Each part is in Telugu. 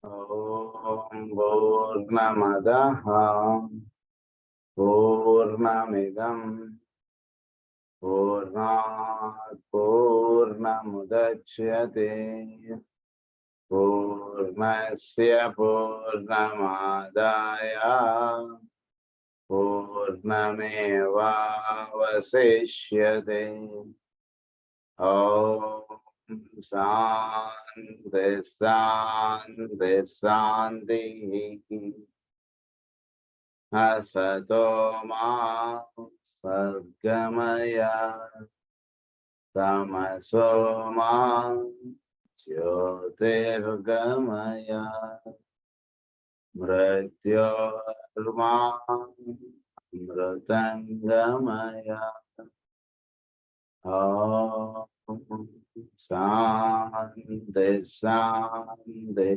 ఓం పూర్ణమదః పూర్ణమిదం పూర్ణాత్ పూర్ణముదచ్యతే పూర్ణస్య పూర్ణమాదాయ పూర్ణమేవావశిష్యతే. ఓం శాంతి శాంతి శాంతి. అసతో మా సద్గమయ తమసో మా జ్యోతిర్గమయ మృత్యోర్మా అమృతంగమయ. శాంతి శాంతి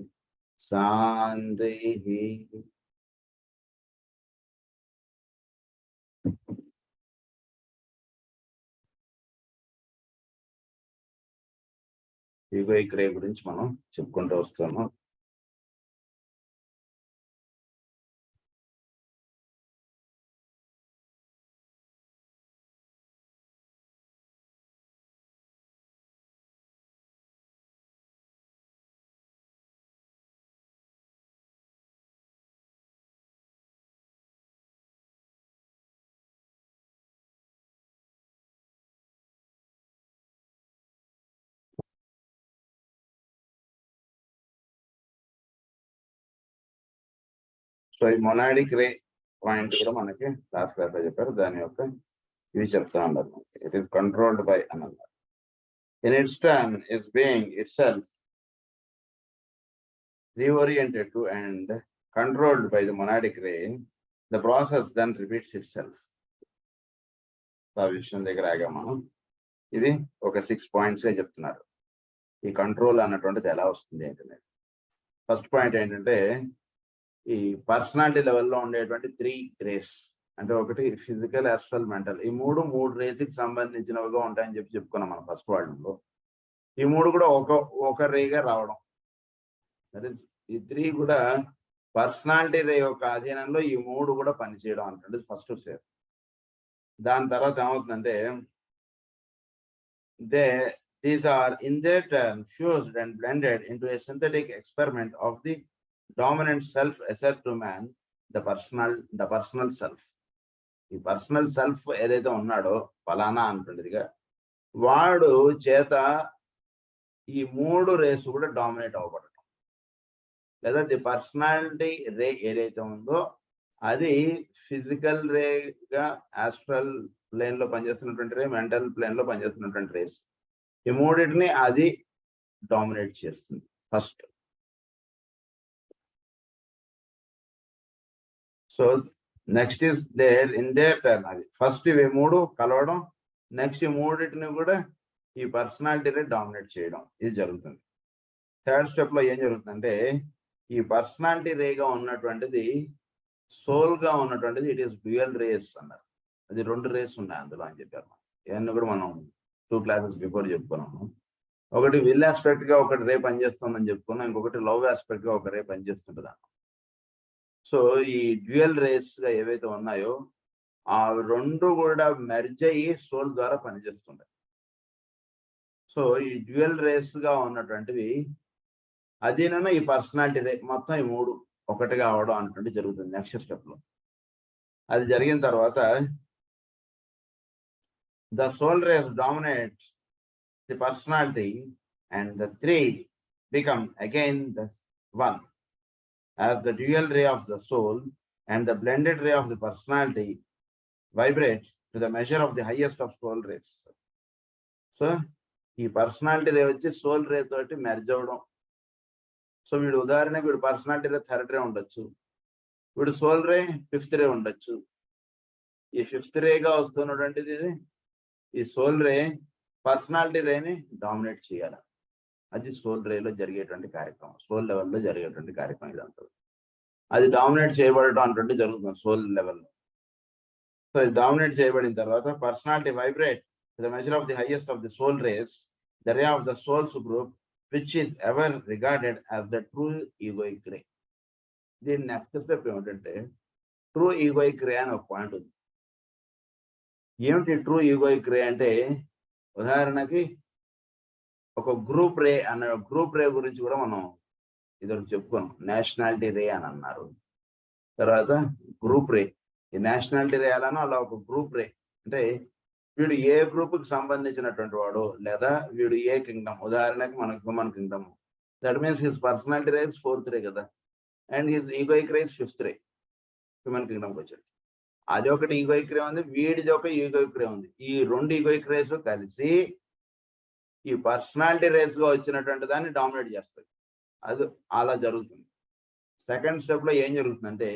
శాంతి. ఈగోయిక్ రే గురించి మనం చెప్పుకుంటూ వస్తున్నాం. సో ఈ మొనాడిక్ రే పాయింట్ కూడా మనకి లాస్ట్ క్లాస్ లో చెప్పారు. దాని యొక్క ఇవి చెప్తా ఉన్నారు. ఇట్ ఈస్ కంట్రోల్డ్ బై అని అన్నారు. In it's turn is being it self reoriented to and controlled by the monadic ray, the process then repeats itself. ఆ విషయం దగ్గర ఆగా మనం. ఇది ఒక 6 పాయింట్స్ చెప్తున్నారు. ఈ కంట్రోల్ అన్నటువంటిది ఎలా వస్తుంది ఏంటంటే, ఫస్ట్ పాయింట్ ఏంటంటే ఈ పర్సనాలిటీ లెవెల్లో ఉండేటువంటి 3 రేస్, అంటే ఒకటి ఫిజికల్, ఆస్ట్రల్, మెంటల్. ఈ మూడు రేస్కి సంబంధించినవిగా ఉంటాయని చెప్పుకున్నాం మనం ఫస్ట్ వాళ్ళలో. ఈ మూడు కూడా ఒక రేగా రావడం. ఈ 3 కూడా పర్సనాలిటీ రే యొక్క అధీనంలో ఈ మూడు కూడా పనిచేయడం అంటే ఫస్ట్ స్టెప్. దాని తర్వాత ఏమవుతుందంటే these are in their turn fused and blended into a synthetic experiment of the dominant self asset to man, the personal self. ఈ పర్సనల్ సెల్ఫ్ ఏదైతే ఉన్నాడో ఫలానా అంటుండేదిగా, వాడు చేత ఈ 3 రేసు కూడా డామినేట్ అవ్వబడటం. లేదా ది పర్సనాలిటీ రే ఏదైతే ఉందో అది ఫిజికల్ రేగా, ఆస్ట్రల్ ప్లేన్ లో పనిచేస్తున్నటువంటి రే, మెంటల్ ప్లేన్ లో పనిచేస్తున్నటువంటి రేస్, ఈ మూడింటిని అది డామినేట్ చేస్తుంది first. So next is there in their turn, అది ఫస్ట్ ఇవి మూడు కలవడం, నెక్స్ట్ ఈ మూడింటిని కూడా ఈ పర్సనాలిటీ రే డామినేట్ చేయడం, ఇది జరుగుతుంది. థర్డ్ స్టెప్ లో ఏం జరుగుతుందంటే ఈ పర్సనాలిటీ రేగా ఉన్నటువంటిది సోల్ గా ఉన్నటువంటిది ఇట్ ఈస్ డ్యూయల్ రేస్ అన్నారు. అది 2 రేస్ ఉన్నాయి అందులో అని చెప్పారు. ఇవన్నీ కూడా మనం 2 క్లాసెస్ బిఫోర్ చెప్పుకున్నాము. ఒకటి విల్ ఆస్పెక్ట్ గా ఒకటి రే పనిచేస్తుందని చెప్పుకున్నాం, ఇంకొకటి లవ్ ఆస్పెక్ట్ గా ఒక రే పనిచేస్తుంటుంది. సో ఈ డ్యూయల్ రేస్ గా ఏవైతే ఉన్నాయో ఆ 2 కూడా మెర్జ్ అయ్యి సోల్ ద్వారా పనిచేస్తుంటాయి. సో ఈ డ్యూయల్ రేస్ గా ఉన్నటువంటివి అదేనన్నా ఈ పర్సనాలిటీ రే మొత్తం ఈ 3 ఒకటిగా అవడం అన్నటువంటి జరుగుతుంది నెక్స్ట్ స్టెప్ లో. అది జరిగిన తర్వాత the soul rays dominate the personality and the 3 become again the one, as the dual ray of the soul and the blended ray of the personality vibrate to the measure of the highest of soul rays. So ఈ పర్సనాలిటీ రే వచ్చి సోల్ రే తోటి మెర్జ్ అవ్వడం. సో వీడు ఉదాహరణకి వీడు పర్సనాలిటీ రే 3rd రే ఉండొచ్చు, వీడు సోల్ రే 5th రే ఉండొచ్చు. ఈ 5th రేగా వస్తున్నటువంటిది ఈ సోల్ రే పర్సనాలిటీ రేని డామినేట్ చేయాలి. అది సోల్ రేలో జరిగేటువంటి కార్యక్రమం, సోల్ లెవెల్లో జరిగేటువంటి కార్యక్రమం ఇదంతా. అది డామినేట్ చేయబడటం అంటే జరుగుతుంది సోల్ లెవెల్లో. సో ఇది డామినేట్ చేయబడిన తర్వాత personality vibrate to the measure of the highest of the soul rays, the ray of the souls group which is ever regarded as the true egoic ray. దీని నెక్స్ట్ స్టెప్ ఏమిటంటే ట్రూ ఈగోయిక్ రే అని ఒక పాయింట్ ఉంది. ఏమిటి ట్రూ ఈగోయిక్ రే అంటే, ఉదాహరణకి ఒక గ్రూప్ రే అన్న గ్రూప్ రే గురించి కూడా మనం ఇద్దరు చెప్పుకున్నాం. నేషనాలిటీ రే అని అన్నారు. తర్వాత గ్రూప్ రే, ఈ నేషనాలిటీ రే అలానో అలా ఒక గ్రూప్ రే అంటే వీడు ఏ గ్రూప్కి సంబంధించినటువంటి వాడు, లేదా వీడు ఏ కింగ్డమ్, ఉదాహరణకి మన human kingdom, that means his personality ray 4th ray కదా, and his egoic ray 5th ray human కింగ్డమ్కి వచ్చాడు. అది ఒకటి ఈగోయిక్ రే ఉంది, వీడిది ఒక ఈగోయిక్ రే ఉంది. ఈ 2 ఈగోయిక్ రేస్ కలిసి ఈ పర్సనాలిటీ రేస్ గా వచ్చినటువంటి దాన్ని డామినేట్ చేస్తాయి. అది అలా జరుగుతుంది. సెకండ్ స్టెప్ లో ఏం జరుగుతుందంటే,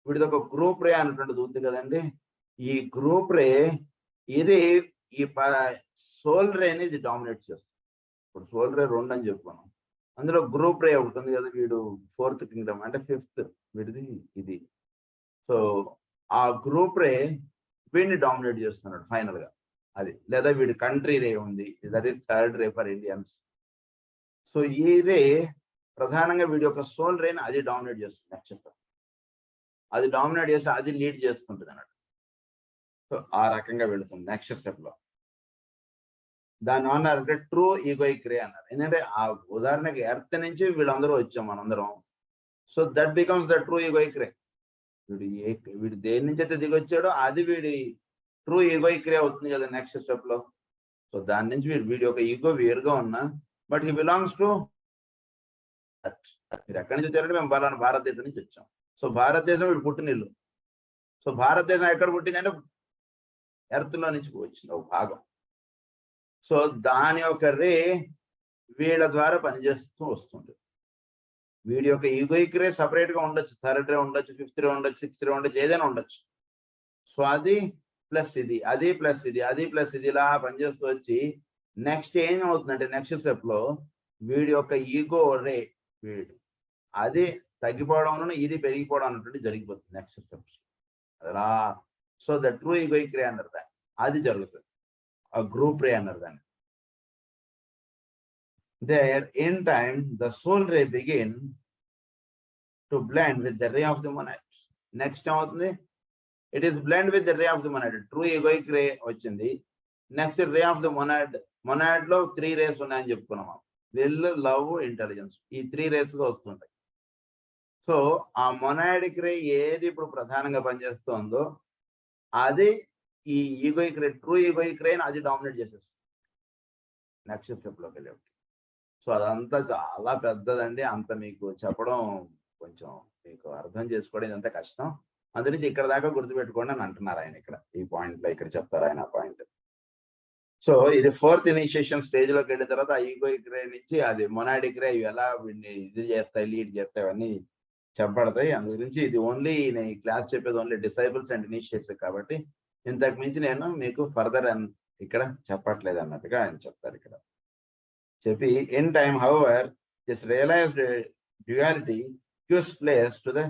వీడిది ఒక గ్రూప్ రే అన్నటువంటిది ఉంది కదండి. ఈ గ్రూప్ రే ఇది ఈ సోల్ రేని ఇది డామినేట్ చేస్తుంది. ఇప్పుడు సోల్ రే 2 అని చెప్పుకున్నాం, అందులో గ్రూప్ రే ఒకటి ఉంది కదా, వీడు 4th కింగ్డమ్ అంటే 5th వీడిది ఇది. సో ఆ గ్రూప్ రే వీడిని డామినేట్ చేస్తున్నాడు ఫైనల్ గా అది, లేదా వీడి కంట్రీ రే ఉంది, that is 3rd ray for Indians. So ఈ రే ప్రధానంగా వీడి యొక్క సోల్ రేని అది డామినేట్ చేస్తుంది నక్షత్రం, అది డామినేట్ చేస్తే అది లీడ్ చేస్తుంటుంది అన్నట్టు. సో ఆ రకంగా వెళుతుంది నెక్స్ట్ స్టెప్ లో. దాన్ని అన్నారంటే ట్రూ ఈగోయిక్ రే అన్నారు. ఎందుకంటే ఆ ఉదాహరణకి ఎర్త్ నుంచి వీళ్ళందరూ వచ్చాం మనందరం. So that becomes the true egoic ray. వీడు దేని నుంచి అయితే దిగొచ్చాడో అది వీడి ట్రూ ఈగోయిక్ రే అవుతుంది కదా నెక్స్ట్ స్టెప్ లో. సో దాని నుంచి వీడి యొక్క ఈగో వేరుగా ఉన్నా, బట్ హీ బిలాంగ్స్ టు, మీరు ఎక్కడి నుంచి వచ్చారంటే మేము భారతదేశం నుంచి వచ్చాం. సో భారతదేశం వీడు పుట్టినిల్లు. సో భారతదేశం ఎక్కడ పుట్టిందంటే ఎర్త్ లో నుంచి వచ్చింది ఒక భాగం. సో దాని యొక్క రే వీళ్ళ ద్వారా పనిచేస్తూ వస్తుంది. వీడి యొక్క ఈగోయిక్ రే సపరేట్ గా ఉండొచ్చు, 3rd రే ఉండొచ్చు, 5th రే ఉండొచ్చు, 6th రే ఉండొచ్చు, ఏదైనా ఉండొచ్చు. సో అది ప్లస్ ఇది, అది ప్లస్ ఇది, అది ప్లస్ ఇది, ఇలా పనిచేస్తూ వచ్చి నెక్స్ట్ ఏం అవుతుందంటే నెక్స్ట్ స్టెప్ లో వీడి యొక్క ఈగో రే వీడు అది తగ్గిపోవడం, ఇది పెరిగిపోవడం అన్నట్టు జరిగిపోతుంది నెక్స్ట్ స్టెప్స్ అలా. సో ద ట్రూ ఈగోయిక్ రే అన్నారు దాన్ని, అది జరుగుతుంది. ఆ గ్రూప్ రే అన్నారు దాన్ని. There in time the soul ray begin to blend with the ray of the monad. Next అవుతుంది, it is blend with the ray of the monad. True egoic ray వచ్చింది. Next ray of the monad. Monad లో 3 రేస్ ఉన్నాయని చెప్పుకున్నాం, విల్, లవ్, ఇంటెలిజెన్స్, ఈ 3 రేస్ గా వస్తుంటాయి. సో ఆ మొనాడిక్ రే ఏది ఇప్పుడు ప్రధానంగా పనిచేస్తుందో అది ఈ ఈగోయిక్ రే, ట్రూ ఈగోయిక్ రే అది డామినేట్ చేసేస్తుంది నెక్స్ట్ స్టెప్ లోకి వెళ్ళి. సో అదంతా చాలా పెద్దదండి, అంత మీకు చెప్పడం కొంచెం మీకు అర్థం చేసుకోవడం ఇదంతా కష్టం. అందురించి ఇక్కడ దాకా గుర్తుపెట్టుకోండి అని అంటున్నారు ఆయన ఇక్కడ ఈ పాయింట్ లో, ఇక్కడ చెప్తారు ఆయన ఆ పాయింట్. సో ఇది 4th ఇనిషియేషన్ స్టేజ్ లోకి వెళ్ళిన తర్వాత ఆ ఈగోయిక్ రే నుంచి అది మొనాడిక్ రే ఎలా వీడిని ఇది చేస్తాయి, లీడ్ చేస్తాయి, అవన్నీ చెప్పబడతాయి. అందు గురించి ఇది ఓన్లీ నేను ఈ క్లాస్ చెప్పేది ఓన్లీ డిసైబుల్స్ అండ్ ఇనిషియేట్స్ కాబట్టి ఇంతకు మించి నేను మీకు ఫర్దర్ ఇక్కడ చెప్పట్లేదు అన్నట్టుగా ఆయన చెప్తారు ఇక్కడ చెప్పి. In time however this realised duality gives place to the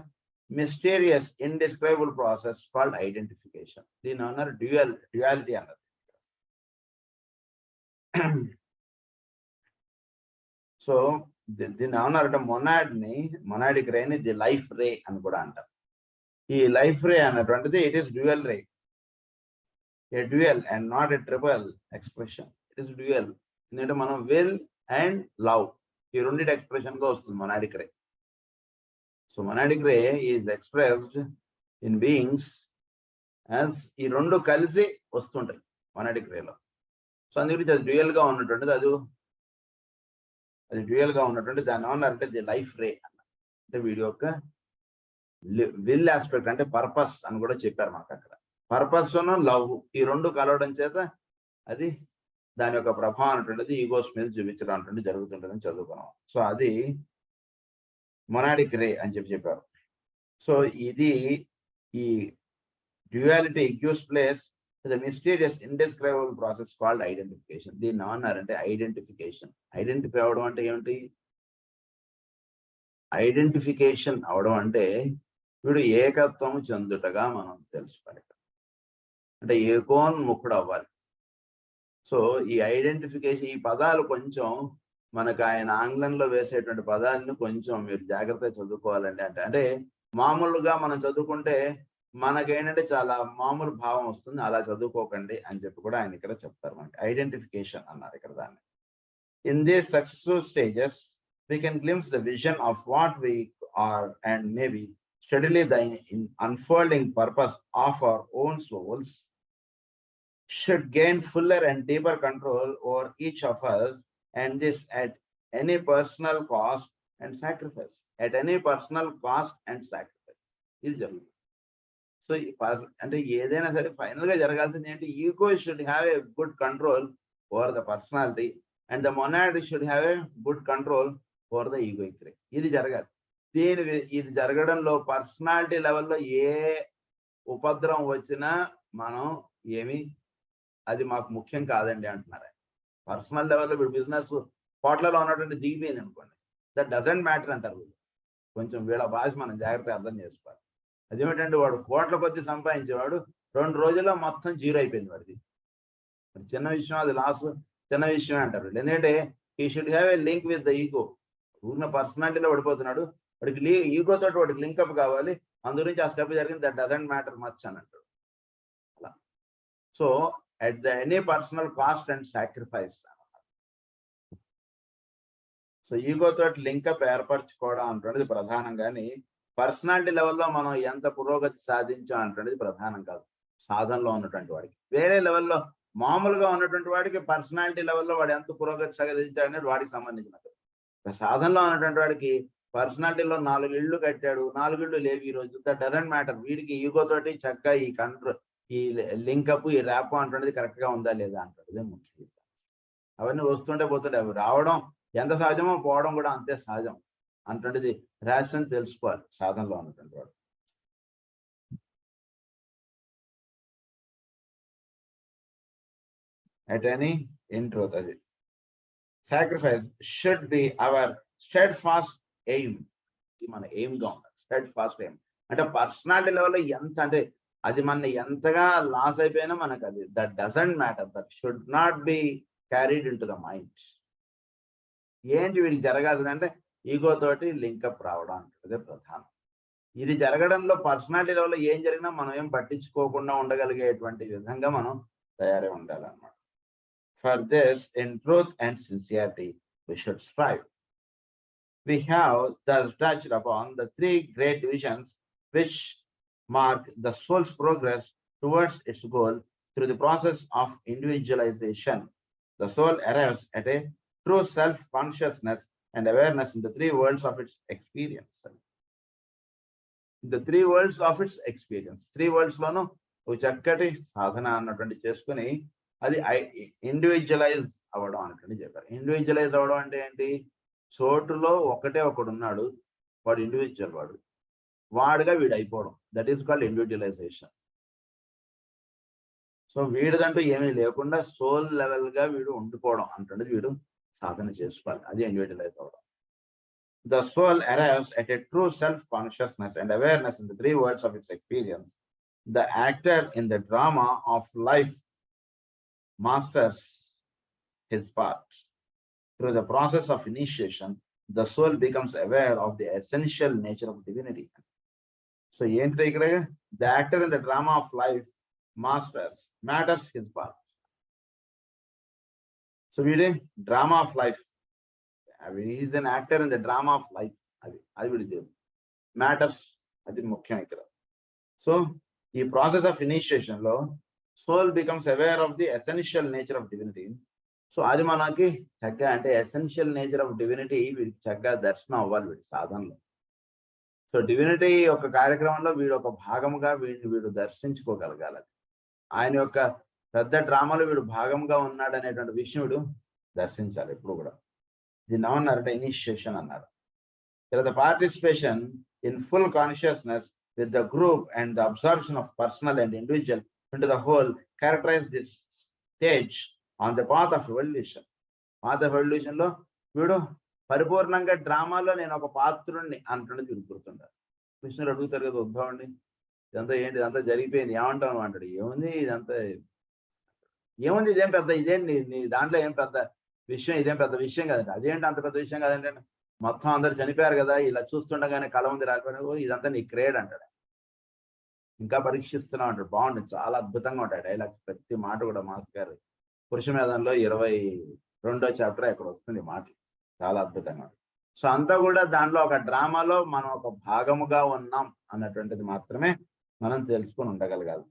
mysterious indescribable process called identification. దీని అన్నారు డ్యుయాలిటీ అన్నారు. సో దీన్ని ఏమన్నారంటే మొనాడిక్ రే ని ది లైఫ్ రే అని కూడా అంటారు. ఈ లైఫ్ రే అన్నటువంటిది it is dual ray, A dual and not a triple expression. It is dual ఎందుకంటే మనం విల్ అండ్ లవ్ ఈ రెండింటి ఎక్స్ప్రెషన్ గా వస్తుంది monadic ray. So monadic ray is expressed in beings as ఈ రెండు కలిసి వస్తుంటాయి మొనాడిక్ రేలో. సో అందుగురించి అది డ్యూయల్ గా ఉన్నటువంటిది, అది డ్యూయల్ గా ఉన్నటువంటి దాన్ని ఏమన్నారంటే ది లైఫ్ రే అన్న. అంటే వీడి యొక్క విల్ ఆస్పెక్ట్ అంటే పర్పస్ అని కూడా చెప్పారు మాకు అక్కడ. పర్పస్ లవ్ ఈ రెండు కలవడం చేత అది దాని యొక్క ప్రభావం అనేటువంటిది ఈగోస్ మీద చూపించడం అనేటువంటి జరుగుతుంటుందని చదువుకున్నాం. సో అది మొనాడిక్ రే అని చెప్పారు. సో ఇది ఈ duality gives place to the mysterious indescribable process called identification. దీన్ని ఏమన్నారంటే ఐడెంటిఫికేషన్. ఐడెంటిఫై అవడం అంటే ఏమిటి? ఐడెంటిఫికేషన్ అవడం అంటే వీడు ఏకత్వం చెందుటగా మనం తెలుసుకోవాలి, అంటే ఏకోన్ముఖుడు అవ్వాలి. సో ఈ ఐడెంటిఫికేషన్ ఈ పదాలు కొంచెం మనకు ఆయన ఆంగ్లంలో వేసేటువంటి పదాలను కొంచెం మీరు జాగ్రత్తగా చదువుకోవాలండి. అంటే మామూలుగా మనం చదువుకుంటే మనకేంటంటే చాలా మామూలు భావం వస్తుంది. అలా చదువుకోకండి అని చెప్పి కూడా ఆయన ఇక్కడ చెప్తారు మనకి. ఐడెంటిఫికేషన్ అన్నారు ఇక్కడ దాన్ని. In these successive stages we can glimpse the vision of what we are and maybe steadily the unfolding purpose of our own souls should gain fuller and deeper control over each of us, and this at any personal cost and sacrifice. At any personal cost and sacrifice. Is జరుగుతుంది. సో అంటే ఏదైనా సరే ఫైనల్ గా జరగాల్సింది ఏంటి? Ego should have a good control over the personality and the monad should have a good control over the egoic. ఇది జరగాలి. ఇది జరగడంలో పర్సనాలిటీ లెవెల్లో ఏ ఉపద్రవం వచ్చినా మనం ఏమి అది మాకు ముఖ్యం కాదండి అంటున్నారు. పర్సనల్ లెవెల్లో వీడు బిజినెస్ కోట్లలో ఉన్నటువంటి దిగిపోయింది అనుకోండి, దట్ డజంట్ మ్యాటర్ అంటారు. కొంచెం వీళ్ళ భాష మనం జాగ్రత్తగా అర్థం చేసుకోవాలి. అదేమిటంటే వాడు కోట్ల కొద్ది సంపాదించేవాడు 2 రోజుల్లో మొత్తం జీరో అయిపోయింది వాడిది. చిన్న విషయం, అది లాస్ చిన్న విషయమే అంటారు. ఎందుకంటే he should have a link with the ego. ఊరిన పర్సనాలిటీలో పడిపోతున్నాడు, వాడికి ఈగో తోటి వాడికి లింకప్ కావాలి. అందు గురించి ఆ స్టెప్ జరిగింది, దట్ డజంట్ మ్యాటర్ మచ్ అని అంటాడు అలా. So at the any personal cost and sacrifice. So ego తోటి లింకప్ ఏర్పరచుకోవడం అంటున్నది ప్రధానంగాని పర్సనాలిటీ లెవెల్లో మనం ఎంత పురోగతి సాధించాం అంటున్నది ప్రధానం కాదు. సాధనలో ఉన్నటువంటి వాడికి, వేరే లెవెల్లో మామూలుగా ఉన్నటువంటి వాడికి పర్సనాలిటీ లెవెల్లో వాడు ఎంత పురోగతి సాధించాడనేది వాడికి సంబంధించినది. సాధనలో ఉన్నటువంటి వాడికి పర్సనాలిటీలో 4 ఇళ్ళు కట్టాడు, 4 ఇళ్ళు లేవు ఈ రోజు, దట్ డజంట్ మ్యాటర్. వీడికి ఈగో తోటి చక్కగా ఈ కంట్రోల్, ఈ లింకప్, ఈ ర్యాప్ అంటున్నది కరెక్ట్ గా ఉందా లేదా అంటాడు. ముఖ్యం. అవన్నీ వస్తుంటే పోతుంటే అవి రావడం ఎంత సహజమో పోవడం కూడా అంతే సహజం అంటున్నది రహస్యం తెలుసుకోవాలి సాధనలో ఉన్నటువంటి వాడు. At any in truth, అది sacrifice should be our steadfast aim. ఇది మన ఎయిమ్ గా ఉండాలి. steadfast aim అంటే పర్సనాలిటీ లెవెల్లో ఎంత అంటే అది మన ఎంతగా లాస్ అయిపోయినా మనకు అది that doesn't matter. That should not be carried in to the mind. ఏంటి వీడికి జరగాల్సింది అంటే ఈగో తోటి లింకప్ రావడం అంటే ప్రధానం. ఇది జరగడంలో పర్సనాలిటీ లెవెల్లో ఏం జరిగినా మనం ఏం పట్టించుకోకుండా ఉండగలిగేటువంటి విధంగా మనం తయారై ఉండాలన్నమాట. For this, in truth and sincerity, we should strive. We have thus touched upon the 3 great divisions which mark the soul's progress towards its goal through the process of individualization. The soul arrives at a true self-consciousness and awareness in the 3 worlds of its experience. The 3 worlds of its experience. 3 worlds లోను ఒక చక్కటి సాధన అన్నటువంటి చేసుకుని అది ఇండివిజువలైజ్ అవ్వడం అన్నట్టు చెప్పారు. ఇండివిజువలైజ్ అవ్వడం అంటే ఏంటి? చోటులో ఒకటే ఒకడు ఉన్నాడు, వాడు ఇండివిజువల్, వాడుగా వీడు అయిపోవడం, that is called individualisation. So వీడిదంటూ ఏమీ లేకుండా సోల్ లెవెల్ గా వీడు ఉండిపోవడం అంటున్నది వీడు సాధన చేసుకోవాలి. అది ఇండివిజువలైజ్ అవ్వడం. The soul arrives at a true self-consciousness and awareness in the 3 worlds of its experience. The actor in the drama of life masters his part. Through the process of initiation, the soul becomes aware of the essential nature of divinity. So, the actor in the drama of life matters his part. So, we did drama of life. He is an actor in the drama of life. I will do matters. I think mukhya ikkada. So, the process of initiation lo soul becomes aware of the essential nature of divinity. So అది మనకి చక్కగా అంటే ఎసెన్షియల్ నేచర్ ఆఫ్ డివినిటీ వీడికి చక్కగా దర్శనం అవ్వాలి వీడి సాధనలో. సో డివినిటీ యొక్క కార్యక్రమంలో వీడు ఒక భాగంగా వీడు దర్శించుకోగలగాలి. ఆయన యొక్క పెద్ద డ్రామాలో వీడు భాగంగా ఉన్నాడు అనేటువంటి విషయం వీడు దర్శించాలి ఎప్పుడు కూడా. దీన్ని ఏమన్నారంటే ఇనిషియేషన్ అన్నారు. The participation in full consciousness with the group and the absorption of personal and individual into the whole characterize this stage on the path of evolution. Path of evolution లో వీడు పరిపూర్ణంగా డ్రామాలో నేను ఒక పాత్రుడిని అంటున్నది వీడు గుర్తుంటారు. కృష్ణుడు అడుగుతారు కదా ఉద్భవండి, ఇదంతా ఏంటి, ఇదంతా జరిగిపోయింది ఏమంటాను అంటాడు. ఏముంది ఇదంతా, ఏముంది ఇదేం పెద్ద, ఇదేంటి నీ దాంట్లో ఏం పెద్ద, విషయం ఇదేం పెద్ద విషయం కదండి. అదేంటి అంత పెద్ద విషయం కదండి, మొత్తం అందరు చనిపోయారు కదా, ఇలా చూస్తుండగానే కళ ఉంది రాకపోయినా ఇదంతా నీ క్రేడ్ అంటాడు. ఇంకా పరీక్షిస్తున్నాం అంటాడు. బాగుంటుంది, చాలా అద్భుతంగా ఉంటాయి డైలాగ్స్, ప్రతి మాట కూడా. మాస్ గారు పురుషమేధంలో 22వ చాప్టర్ ఇక్కడ వస్తుంది మాట, చాలా అద్భుతంగా. సో అంతా కూడా దాంట్లో ఒక డ్రామాలో మనం ఒక భాగముగా ఉన్నాం అన్నటువంటిది మాత్రమే మనం తెలుసుకొని ఉండగలగాలి.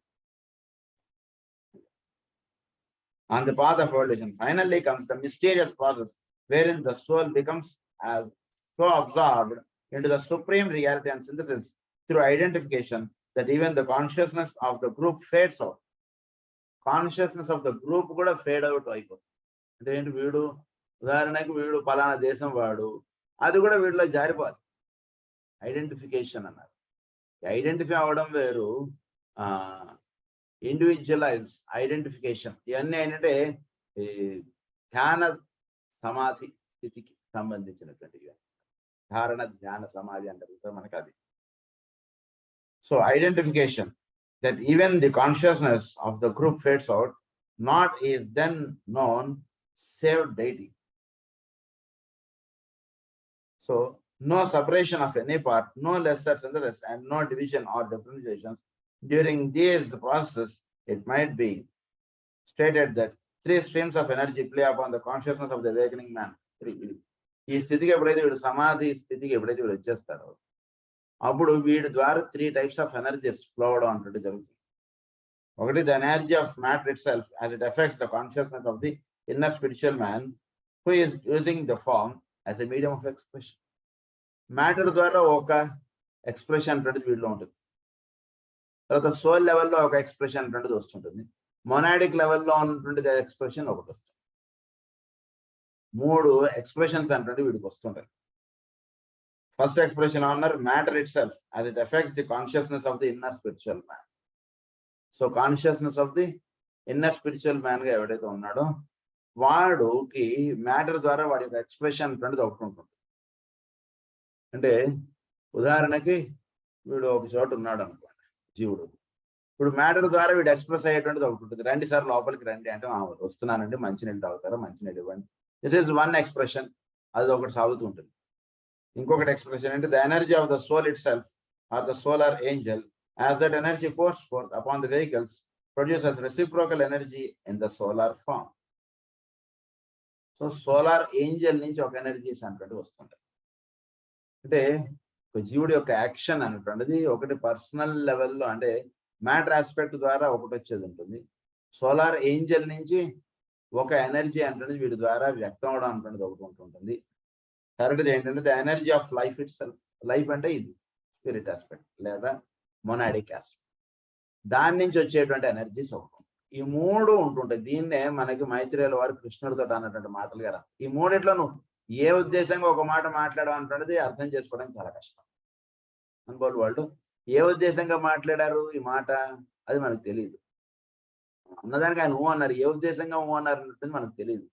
On the path of evolution, finally comes the mysterious process wherein the soul becomes as so absorbed into the supreme reality and synthesis through identification that even the consciousness of the group fades out. Consciousness of the group కూడా ఫేడ్ అవుట్ అయిపోతుంది. అంటే ఏంటి, వీడు ఉదాహరణకు వీడు పలానా దేశం వాడు, అది కూడా వీడిలో జారిపోవాలి. ఐడెంటిఫికేషన్ అన్నారు. ఐడెంటిఫై అవ్వడం వేరు, ఇండివిజువలైజ్ ఐడెంటిఫికేషన్. ఇవన్నీ ఏంటంటే ఈ ధ్యాన సమాధి స్థితికి సంబంధించినటువంటివి. ధారణ ధ్యాన సమాధి అంటారు మనకి అది. So identification that even the consciousness of the group fades out, not is then known save deity. So no separation of any part, no lesser synthesis, and no division or differentiations. During these processes, it might be stated that 3 streams of energy play upon the consciousness of the awakening man. ఈ స్థితికి ఎప్పుడైతే వీడు సమాధి స్థితికి ఎప్పుడైతే వీడు వచ్చేస్తారో అప్పుడు వీడి ద్వారా 3 types of energies flow అవడం అంటే జరుగుతుంది. ఒకటి, the energy of matter itself as it affects the consciousness of the inner spiritual man who is using the form as a medium of expression. Matter ద్వారా ఒక ఎక్స్ప్రెషన్ అంటే వీడిలో ఉంటుంది. తర్వాత సోల్ లెవెల్లో ఒక ఎక్స్ప్రెషన్ అంటే వస్తుంటుంది. మొనాడిక్ లెవెల్లో ఉన్నటువంటి ఎక్స్ప్రెషన్ ఒకటి వస్తుంది. 3 ఎక్స్ప్రెషన్స్ అంటే వీడికి వస్తుంటాయి. ఫస్ట్ ఎక్స్ప్రెషన్ అన్నారు matter it self as it affects the consciousness of the inner spiritual man. So consciousness of the inner spiritual man గా ఎవడైతే ఉన్నాడో వాడుకి మ్యాటర్ ద్వారా వాడి యొక్క ఎక్స్ప్రెషన్ అనేది ఒకటి ఉంటుంది. అంటే ఉదాహరణకి వీడు ఒక చోట ఉన్నాడు అనుకోండి, జీవుడు. ఇప్పుడు మ్యాటర్ ద్వారా వీడు ఎక్స్ప్రెస్ అయ్యేటువంటిది ఒకటి ఉంటుంది. రండి సార్ లోపలికి రండి అంటే వస్తున్నానండి, మంచినీళ్ళు తాగుతారా, మంచినీళ్ళు ఇవ్వండి. దిస్ ఈజ్ వన్ ఎక్స్ప్రెషన్, అది ఒకటి సాగుతూ ఉంటుంది. ఇంకొకటి ఎక్స్ప్రెషన్ అంటే the energy of the soul itself or the solar angel, as that energy pours forth upon the vehicles, produces reciprocal energy in the solar form. So solar Angel నుంచి ఒక ఎనర్జీస్ అంటే వస్తుంటాయి. అంటే ఒక జీవుడి యొక్క యాక్షన్ అనేటువంటిది ఒకటి పర్సనల్ లెవెల్లో అంటే మ్యాటర్ ఆస్పెక్ట్ ద్వారా ఒకటి వచ్చేది ఉంటుంది. సోలార్ ఏంజల్ నుంచి ఒక ఎనర్జీ అంటే వీడి ద్వారా వ్యక్తం అవడం అనేది ఒకటి ఉంటుంటుంది. థర్డ్ది ఏంటంటే the energy of life it self. Life అంటే ఇది స్పిరిట్ ఆస్పెక్ట్ లేదా మొనాడిక్ ఆస్పెక్ట్, దాని నుంచి వచ్చేటువంటి ఎనర్జీస్ ఒకటి. ఈ 3 ఉంటుంటాయి. దీన్నే మనకి మైత్రేయుల వారు కృష్ణుడితో అన్నటువంటి మాటలు కదా. ఈ 3 నువ్వు ఏ ఉద్దేశంగా ఒక మాట మాట్లాడడం అంటున్నది అర్థం చేసుకోవడం చాలా కష్టం. అనుకోవాలి వాళ్ళు ఏ ఉద్దేశంగా మాట్లాడారు ఈ మాట అది మనకు తెలియదు. అన్నదానికి ఆయన ఊ అన్నారు, ఏ ఉద్దేశంగా ఊ అన్నారు అన్నట్టు మనకు తెలియదు.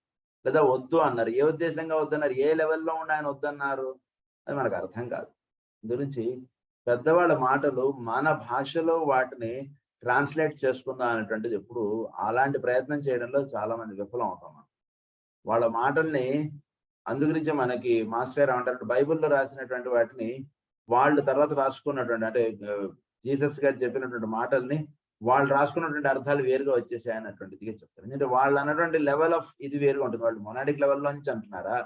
లేదా వద్దు అన్నారు, ఏ ఉద్దేశంగా వద్దన్నారు, ఏ లెవెల్లో ఉండి ఆయన వద్దన్నారు అది మనకు అర్థం కాదు. గురించి పెద్దవాళ్ళ మాటలు మన భాషలో వాటిని ట్రాన్స్లేట్ చేసుకుందాం అనేటువంటిది ఎప్పుడు అలాంటి ప్రయత్నం చేయడంలో చాలా మంది విఫలం అవుతాం. వాళ్ళ మాటల్ని అందుగురించి మనకి మాస్టర్ ఏమంటారు, బైబిల్లో రాసినటువంటి వాటిని వాళ్ళు తర్వాత రాసుకున్నటువంటి అంటే జీసస్ గారు చెప్పినటువంటి మాటల్ని వాళ్ళు రాసుకున్నటువంటి అర్థాలు వేరుగా వచ్చేసాయి అన్నటువంటిదిగా చెప్తారు. ఎందుకంటే వాళ్ళు అన్నటువంటి లెవెల్ ఆఫ్ ఇది వేరుగా ఉంటుంది. వాళ్ళు మొనాడిక్ లెవెల్లో నుంచి అంటున్నారా,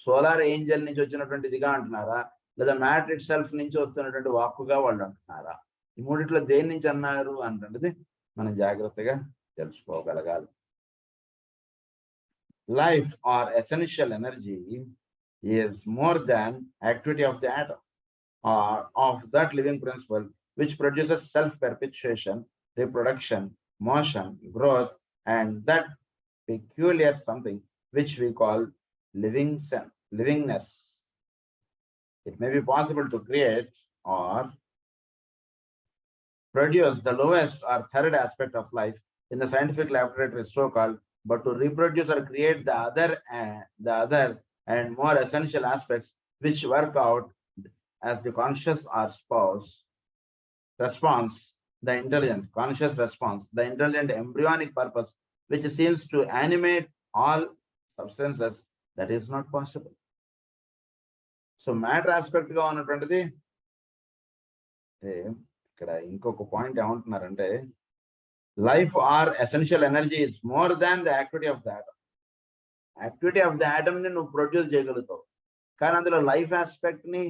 సోలార్ ఏంజల్ నుంచి వచ్చినటువంటిదిగా అంటున్నారా, లేదా మ్యాటర్ ఇట్ సెల్ఫ్ నుంచి వస్తున్నటువంటి వాక్కుగా వాళ్ళు అంటున్నారా, ఈ 3 దేని నుంచి అన్నారు అన్నటువంటిది మనం జాగ్రత్తగా తెలుసుకోగలగాలి. Life or essential energy is more than activity of the atom or of that living principle which produces self-perpetuation, reproduction, motion, growth, and that peculiar something which we call livingness. It may be possible to create or produce the lowest or third aspect of life in the scientific laboratory so-called, but to reproduce or create the other and more essential aspects which work out as the conscious or response, the intelligent conscious response, the intelligent embryonic purpose which seems to animate all substances, that is not possible. So matter aspect గా ఉన్నటువంటిది ఇక్కడ ఇంకొక పాయింట్ ఏమంటున్నారంటే life or essential energy is more than the activity of the atom. Activity of the atom ని నువ్వు ప్రొడ్యూస్ చేయగలుగుతావు, కానీ అందులో లైఫ్ ఆస్పెక్ట్ ని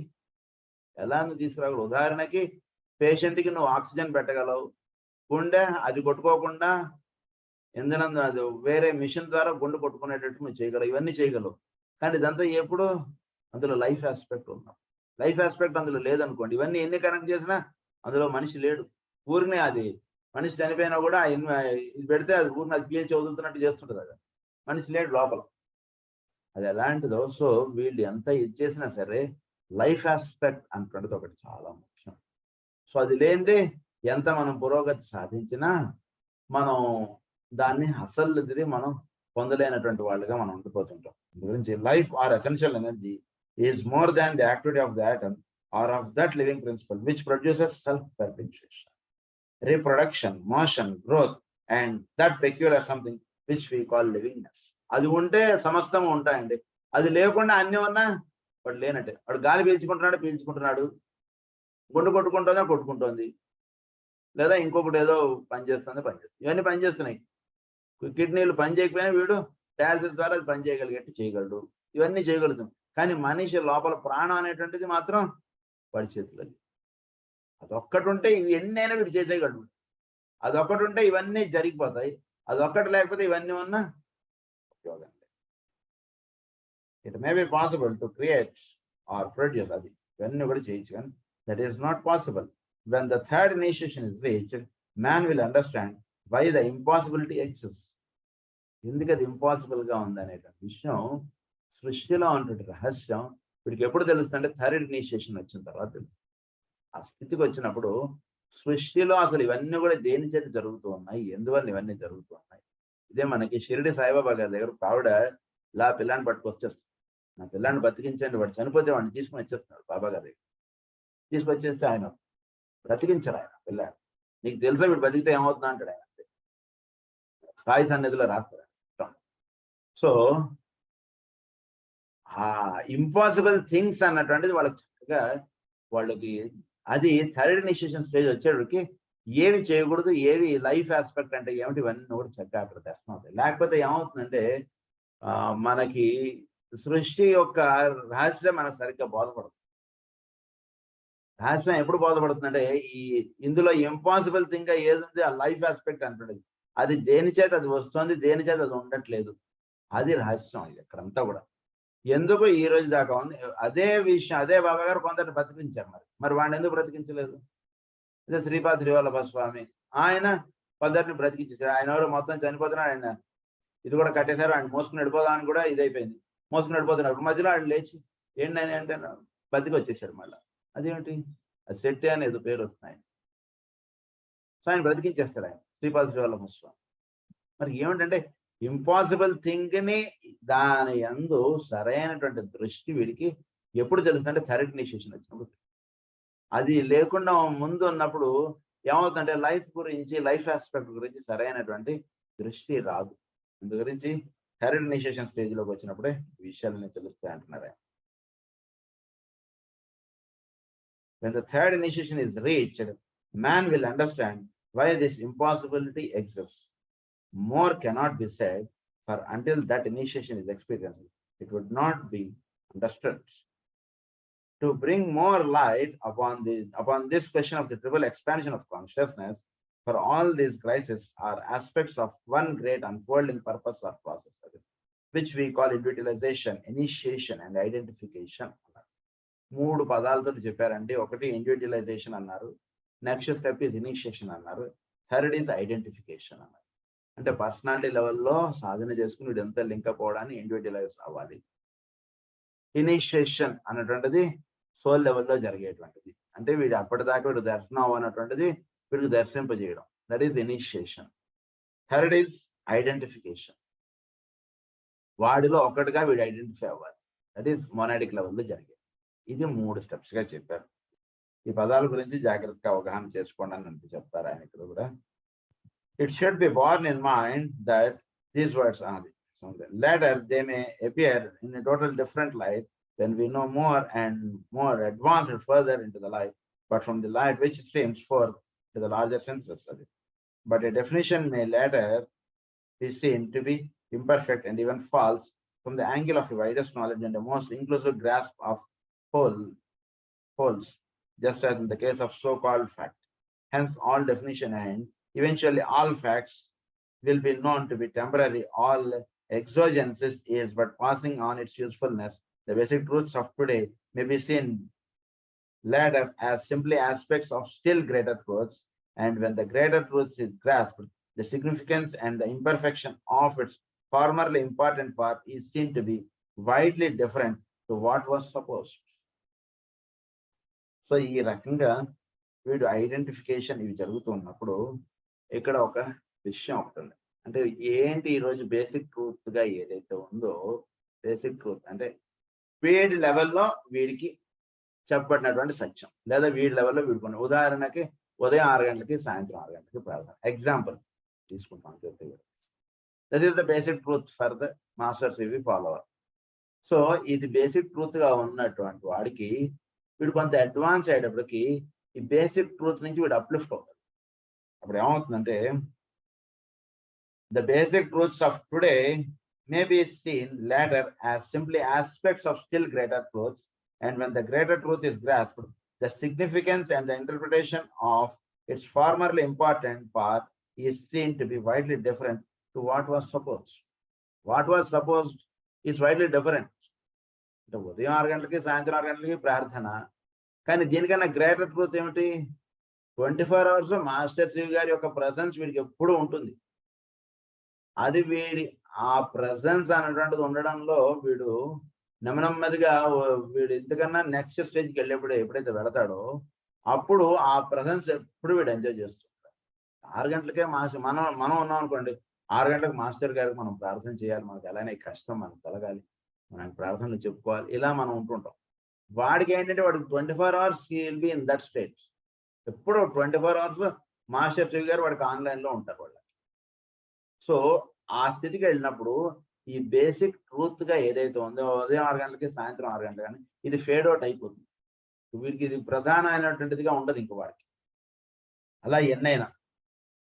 ఎలా నువ్వు తీసుకురాగలవు? ఉదాహరణకి పేషెంట్కి నువ్వు ఆక్సిజన్ పెట్టగలవు, గుండె అది కొట్టుకోకుండా ఇంధనం అది వేరే మిషన్ ద్వారా గుండె కొట్టుకునేటట్టు నువ్వు చేయగలవు, ఇవన్నీ చేయగలవు. కానీ ఇదంతా ఎప్పుడు అందులో లైఫ్ ఆస్పెక్ట్ ఉన్నాం. లైఫ్ ఆస్పెక్ట్ అందులో లేదనుకోండి, ఇవన్నీ ఎన్ని కనెక్ట్ చేసినా అందులో మనిషి లేడు. ఊరినే అది మనిషి చనిపోయినా కూడా ఇది పెడితే అది ఊరిని అది పీల్చి వదులుతున్నట్టు చేస్తుంటుంది, అది మనిషి లేడు లోపల. అది ఎలాంటిదో. సో వీళ్ళు ఎంత ఇది చేసినా సరే లైఫ్ ఆస్పెక్ట్ అనుకున్నది ఒకటి చాలా ముఖ్యం. సో అది లేనిదే ఎంత మనం పురోగతి సాధించినా మనం దాన్ని అసలు మనం పొందలేనటువంటి వాళ్ళుగా మనం ఉండిపోతుంటాం. గురించి life or essential energy is more than the activity of the atom or of that living principle which produces self perpetuation, reproduction, motion, growth and that peculiar something which we call livingness. అది ఉంటే సమస్తం ఉంటాయండి, అది లేకుండా అన్ని ఉన్నా వాడు లేనట్టే. వాడు గాలి పీల్చుకుంటున్నాడు, గుండె కొట్టుకుంటోంది, లేదా ఇంకొకటి ఏదో పనిచేస్తుంది. ఇవన్నీ పనిచేస్తున్నాయి. కిడ్నీలు పని చేయకపోయినా వీడు డయాలసిస్ ద్వారా అది పని చేయగలడు, ఇవన్నీ చేయగలుగుతాం. కానీ మనిషి లోపల ప్రాణం అనేటువంటిది మాత్రం వాడి చేతిలో. అదొక్కటి ఉంటే ఇవి ఎన్నైనా వీడు చేయగలడు, అదొక్కటి ఉంటే ఇవన్నీ జరిగిపోతాయి, అదొక్కటి లేకపోతే ఇవన్నీ ఉన్నా ఉపయోగం. It may be possible to create or produce, అది ఇవన్నీ కూడా చేయొచ్చు, కానీ that is not possible. When the third initiation is reached, man will understand why the impossibility exists. ఎందుకు అది ఇంపాసిబుల్ గా ఉంది అనేటువంటి విషయం సృష్టిలో ఉంటుంది రహస్యం. వీడికి ఎప్పుడు తెలుస్తుందంటే థర్డ్ ఇనిషియేషన్ వచ్చిన తర్వాత. ఆ స్థితికి వచ్చినప్పుడు సృష్టిలో అసలు ఇవన్నీ కూడా దేని చేత జరుగుతూ ఉన్నాయి, ఎందువల్ల ఇవన్నీ జరుగుతూ ఉన్నాయి. ఇదే మనకి షిరిడి సాయిబాబా గారి దగ్గర ఆవిడ ఇలా పిల్లాన్ని పట్టుకొచ్చేస్తుంది, నా పిల్లాన్ని బతికించండి, వాడు చనిపోతే వాడిని తీసుకుని వచ్చేస్తున్నాడు బాబా గారి దగ్గర. తీసుకొచ్చేస్తే ఆయన బ్రతికించరు, ఆయన పిల్లాడు. నీకు తెలుసా వీడు బతికితే ఏమవుతుందా అంటాడు ఆయన. సాయి సన్నిధిలో రాస్తారు. సో ఆ ఇంపాసిబుల్ థింగ్స్ అన్నటువంటిది వాళ్ళకి చక్కగా వాళ్ళకి అది థర్డ్ ఇనిషియేషన్ స్టేజ్ వచ్చేటికి ఏవి చేయకూడదు, ఏవి లైఫ్ ఆస్పెక్ట్ అంటే ఏమిటి, ఇవన్నీ కూడా చక్కగా అక్కడ దర్శనం అవుతాయి. లేకపోతే ఏమవుతుందంటే మనకి సృష్టి యొక్క రహస్యం మనకు సరిగ్గా బోధపడదు. రహస్యం ఎప్పుడు బోధపడుతుందంటే ఇందులో ఇంపాసిబుల్ థింగ్ ఏది ఉంది ఆ లైఫ్ ఆస్పెక్ట్ అంటున్నది. అది దేని చేత అది వస్తుంది, దేని చేత అది ఉండట్లేదు, అది రహస్యం. ఇది ఇక్కడంతా కూడా ఎందుకు ఈ రోజు దాకా ఉంది. అదే విషయం అదే బాబా గారు కొందరిని బ్రతికించారు. మరి వాడిని ఎందుకు బ్రతికించలేదు? అదే శ్రీపాద శ్రీవల్లభ స్వామి ఆయన కొందరిని బ్రతికించారు. ఆయన ఎవరు మొత్తం చనిపోతున్నాడు, ఆయన ఇది కూడా కట్టేశారు, ఆయన మోసుకుని వెళ్ళిపోదామని కూడా ఇదైపోయింది, మోసుకుని వెళ్ళిపోతున్నారు. మధ్యలో ఆయన లేచి ఏంటని అంటే బతికి వచ్చేసాడు మళ్ళీ. అదేమిటి, అది శెట్టి అని ఏదో పేరు వస్తున్నాయి. సో ఆయన బ్రతికించేస్తాడు ఆయన శ్రీపాద శ్రీవల్లభ స్వామి. మరి ఏమిటంటే ఇంపాసిబుల్ థింగ్ ని దాని యందు సరైనటువంటి దృష్టి వీడికి ఎప్పుడు తెలుస్తుందంటే థర్డ్ ఇనిషియేషన్ వచ్చినప్పుడు. అది లేకుండా ముందు ఉన్నప్పుడు ఏమవుతుందంటే లైఫ్ గురించి, లైఫ్ ఆస్పెక్ట్ గురించి సరైనటువంటి దృష్టి రాదు. అందు గురించి థర్డ్ ఇనిషియేషన్ స్టేజ్ లోకి వచ్చినప్పుడే విషయాలని తెలుస్తాయి అంటున్నారు ఆయన. When the third initiation is reached, man will understand why this impossibility exists. More cannot be said, for until that initiation is experienced, it would not be understood. To bring more light upon this question of the triple expansion of consciousness, for all these crises are aspects of one great unfolding purpose or process, which we call individualization, initiation, and identification. మూడు పదాలతో చెప్పారండి. ఒకటి ఇండివిజువలైజేషన్ అన్నారు, నెక్స్ట్ స్టెప్ ఇస్ ఇనిషియేషన్ అన్నారు, థర్డ్ ఈజ్ ఐడెంటిఫికేషన్ అన్నారు. అంటే పర్సనాలిటీ లెవెల్లో సాధన చేసుకుని వీడు ఎంత లింకప్ అవడాన్ని ఇండివిజువలైజ్ అవ్వాలి. ఇనిషియేషన్ అన్నటువంటిది సోల్ లెవెల్లో జరిగేటువంటిది. అంటే వీడు అప్పటిదాకా వీడు దర్శనం అవ్వనటువంటిది వీడికి దర్శింపజేయడం, that is initiation. Third is identification, వాడిలో ఒకటిగా వీడు ఐడెంటిఫై అవ్వాలి, దట్ ఈస్ మొనాడిక్ లెవెల్లో జరిగేది. ఇది 3 స్టెప్స్ గా చెప్పారు. ఈ పదాల గురించి జాగ్రత్తగా అవగాహన చేసుకోండి అని చెప్తారు ఆయన ఇక్కడ కూడా. It should be born in mind that these words అన్నది Later, they may appear in a total different light when we know more and more advanced further into the light, but from the light which streams forth to the larger senses. But a definition may later be seen to be imperfect and even false from the angle of the widest knowledge and the most inclusive grasp of wholes, just as in the case of so-called fact. Hence, all definition and eventually all facts will be known to be temporary. All exogenesis is but passing on its usefulness. The basic truths of today may be seen later as simply aspects of still greater truths, and when the greater truth is grasped, the significance and the imperfection of its formerly important part is seen to be widely different to what was supposed. So ఈ రకంగా వీడు ఐడెంటిఫికేషన్ ఇవి జరుగుతున్నప్పుడు ఇక్కడ ఒక విషయం ఒకటి ఉంది. అంటే ఏంటి ఈరోజు బేసిక్ ట్రూత్ గా ఏదైతే ఉందో, బేసిక్ ట్రూత్ అంటే వీడి లెవెల్లో వీడికి చెప్పబడినటువంటి సత్యం, లేదా వీడి లెవెల్లో వీడుకున్న. ఉదాహరణకి ఉదయం 6 గంటలకి సాయంత్రం 6 గంటలకి ప్రార్థన. ఎగ్జాంపుల్ తీసుకుంటాం. That is the basic truth for the master సివి ఫాలోవర్. సో ఇది బేసిక్ ట్రూత్ గా ఉన్నటువంటి వాడికి వీడు కొంత అడ్వాన్స్ అయ్యేటప్పటికి ఈ బేసిక్ ట్రూత్ నుంచి వీడు అప్లిఫ్ట్ అవుతాడు. అప్పుడు ఏమవుతుందంటే the basic truths of today may be seen later as simply aspects of still greater truths, and when the greater truth is grasped, the significance and the interpretation of its formerly important part is seen to be widely different to what was supposed. What was supposed is widely different. అంటే ఉదయం 6 గంటలకి సాయంత్రం 6 గంటలకి ప్రార్థన, కానీ దీనికన్నా గ్రేటర్ ట్రూత్ ఏమిటి? 24 hours మాస్టర్ శివ్ గారి యొక్క ప్రజెన్స్ వీడికి ఎప్పుడూ ఉంటుంది. అది వీడి ఆ ప్రజెన్స్ అనేటువంటిది ఉండడంలో వీడు నెమ్మదిగా వీడు ఇంతకన్నా నెక్స్ట్ స్టేజ్కి వెళ్ళేప్పుడు ఎప్పుడైతే వెళతాడో అప్పుడు ఆ ప్రజెన్స్ ఎప్పుడు వీడు ఎంజాయ్ చేస్తుంటాడు. 6 గంటలకే మనం ఉన్నాం అనుకోండి, 6 గంటలకు మాస్టర్ గారికి మనం ప్రార్థన చేయాలి, మనకు ఎలానే కష్టం మనకు తొలగాలి, మనం ప్రార్థనలు చెప్పుకోవాలి, ఇలా మనం ఉంటుంటాం. వాడికి ఏంటంటే వాడికి 24 hours he will be in that state. ఎప్పుడు 24 hours మాస్టర్ శివ్ గారు వాడికి ఆన్లైన్లో ఉంటారు వాళ్ళకి. సో ఆ స్థితికి వెళ్ళినప్పుడు ఈ బేసిక్ ట్రూత్ గా ఏదైతే ఉందో ఉదయం 6 గంటలకి సాయంత్రం 6 గంటలు కానీ ఇది ఫేడ్ అవుట్ అయిపోతుంది. వీడికి ఇది ప్రధానమైనటువంటిదిగా ఉండదు ఇంక వాడికి. అలా ఎన్నైనా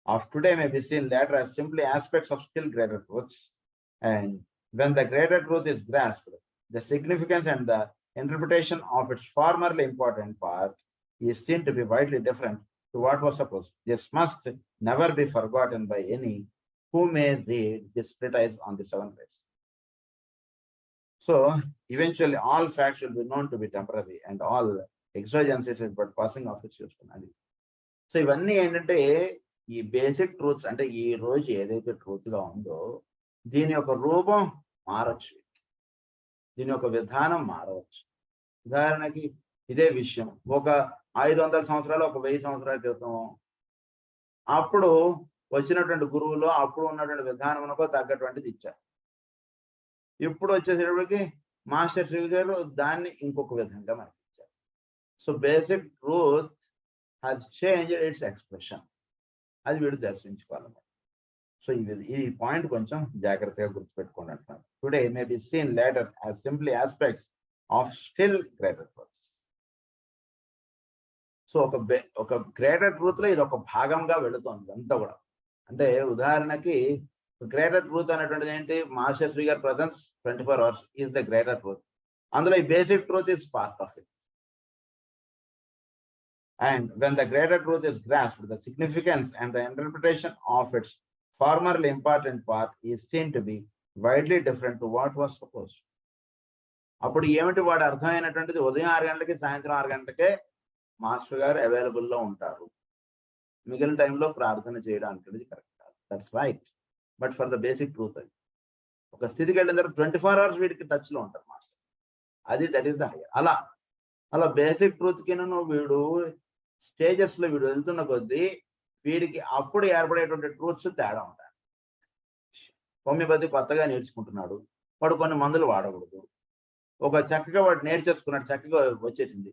of today may be seen later as simply aspects of still greater truths, and when the greater truth is grasped, the significance and the interpretation of its formerly important part is seen to be widely different to what was supposed. This must never be forgotten by any who may read this treatise on the 7 ways. So eventually all facts will be known to be temporary and all exogenesis is but passing of its usefulness. So ఇవన్నీ ఏంటంటే ఈ బేసిక్ ట్రూత్స్, అంటే ఈ రోజు ఏదైతే ట్రూత్ గా ఉందో దీని యొక్క రూపం మారచ్చు, దీని యొక్క విధానం మారవచ్చు. ఉదాహరణకి ఇదే విషయం ఒక 500 సంవత్సరాలు, ఒక 1000 సంవత్సరాల క్రితం అప్పుడు వచ్చినటువంటి గురువులు అప్పుడు ఉన్నటువంటి విధానమునకు తగ్గటువంటిది ఇచ్చారు. ఇప్పుడు వచ్చేసేటప్పటికి మాస్టర్ శివ్ గారు దాన్ని ఇంకొక విధంగా మనకి ఇచ్చారు. So basic truth has changed it's expression. అది వీడు దర్శించుకోవాలన్నమాట. సో ఈ పాయింట్ కొంచెం జాగ్రత్తగా గుర్తుపెట్టుకోండి అంటున్నాను. Today may be seen later as simply aspects of still greater truths. So ఒక గ్రేటర్ ట్రూత్ లో ఇది ఒక భాగంగా వెళుతోంది అంతా కూడా. అంటే ఉదాహరణకి గ్రేటర్ ట్రూత్ అనేటువంటిది ఏంటి? మాస్టర్ శ్రీ గారి presence 24 hours is the greater truth. అందులో ఈ basic truth is part of it. And when the greater truth is grasped, the significance and the interpretation of its formerly important part is seen to be widely different to what was supposed. అప్పుడు ఏమిటి వాడు అర్థమైనటువంటిది? ఉదయం 6 గంటలకి సాయంత్రం 6 గంటలకే మాస్టర్ గారు అవైలబుల్లో ఉంటారు, మిగిలిన టైంలో ప్రార్థన చేయడానికి కరెక్ట్ కాదు. That's right. But for the basic truth అది ఒక స్థితికి వెళ్ళిన తర్వాత 24 hours వీడికి టచ్ లో ఉంటారు master. That is the higher. అలా బేసిక్ ట్రూత్ కింద వీడు స్టేజెస్ లో వీడు వెళ్తున్న కొద్దీ వీడికి అప్పుడు ఏర్పడేటువంటి ట్రూత్స్ తేడా ఉంటాయి. హోమియోపతి కొత్తగా నేర్చుకుంటున్నాడు, వాడు కొన్ని మందులు వాడకూడదు. ఒక చక్కగా వాడు నేర్చేసుకున్నాడు, చక్కగా వచ్చేసింది.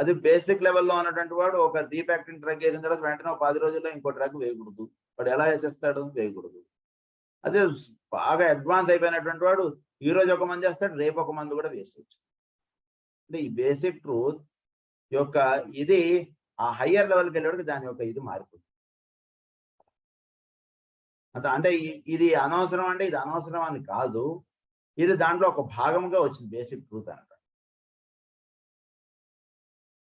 అది బేసిక్ లెవెల్లో ఉన్నటువంటి వాడు ఒక డీప్ యాక్టింగ్ డ్రగ్ వేసిన తర్వాత వెంటనే 10 రోజుల్లో ఇంకో డ్రగ్ వేయకూడదు. వాడు ఎలా వేసేస్తాడు? వేయకూడదు. అదే బాగా అడ్వాన్స్ అయిపోయినటువంటి వాడు ఈ రోజు ఒక మంది చేస్తాడు, రేపు ఒక మంది కూడా వేసేయచ్చు. అంటే ఈ బేసిక్ ట్రూత్ యొక్క ఇది ఆ హయ్యర్ లెవెల్కి వెళ్ళేవాడికి దాని యొక్క ఇది మారిపోతుంది. అంటే ఇది అనవసరం అంటే ఇది అనవసరం అని కాదు, ఇది దాంట్లో ఒక భాగంగా వచ్చింది బేసిక్ ట్రూత్ అనమాట.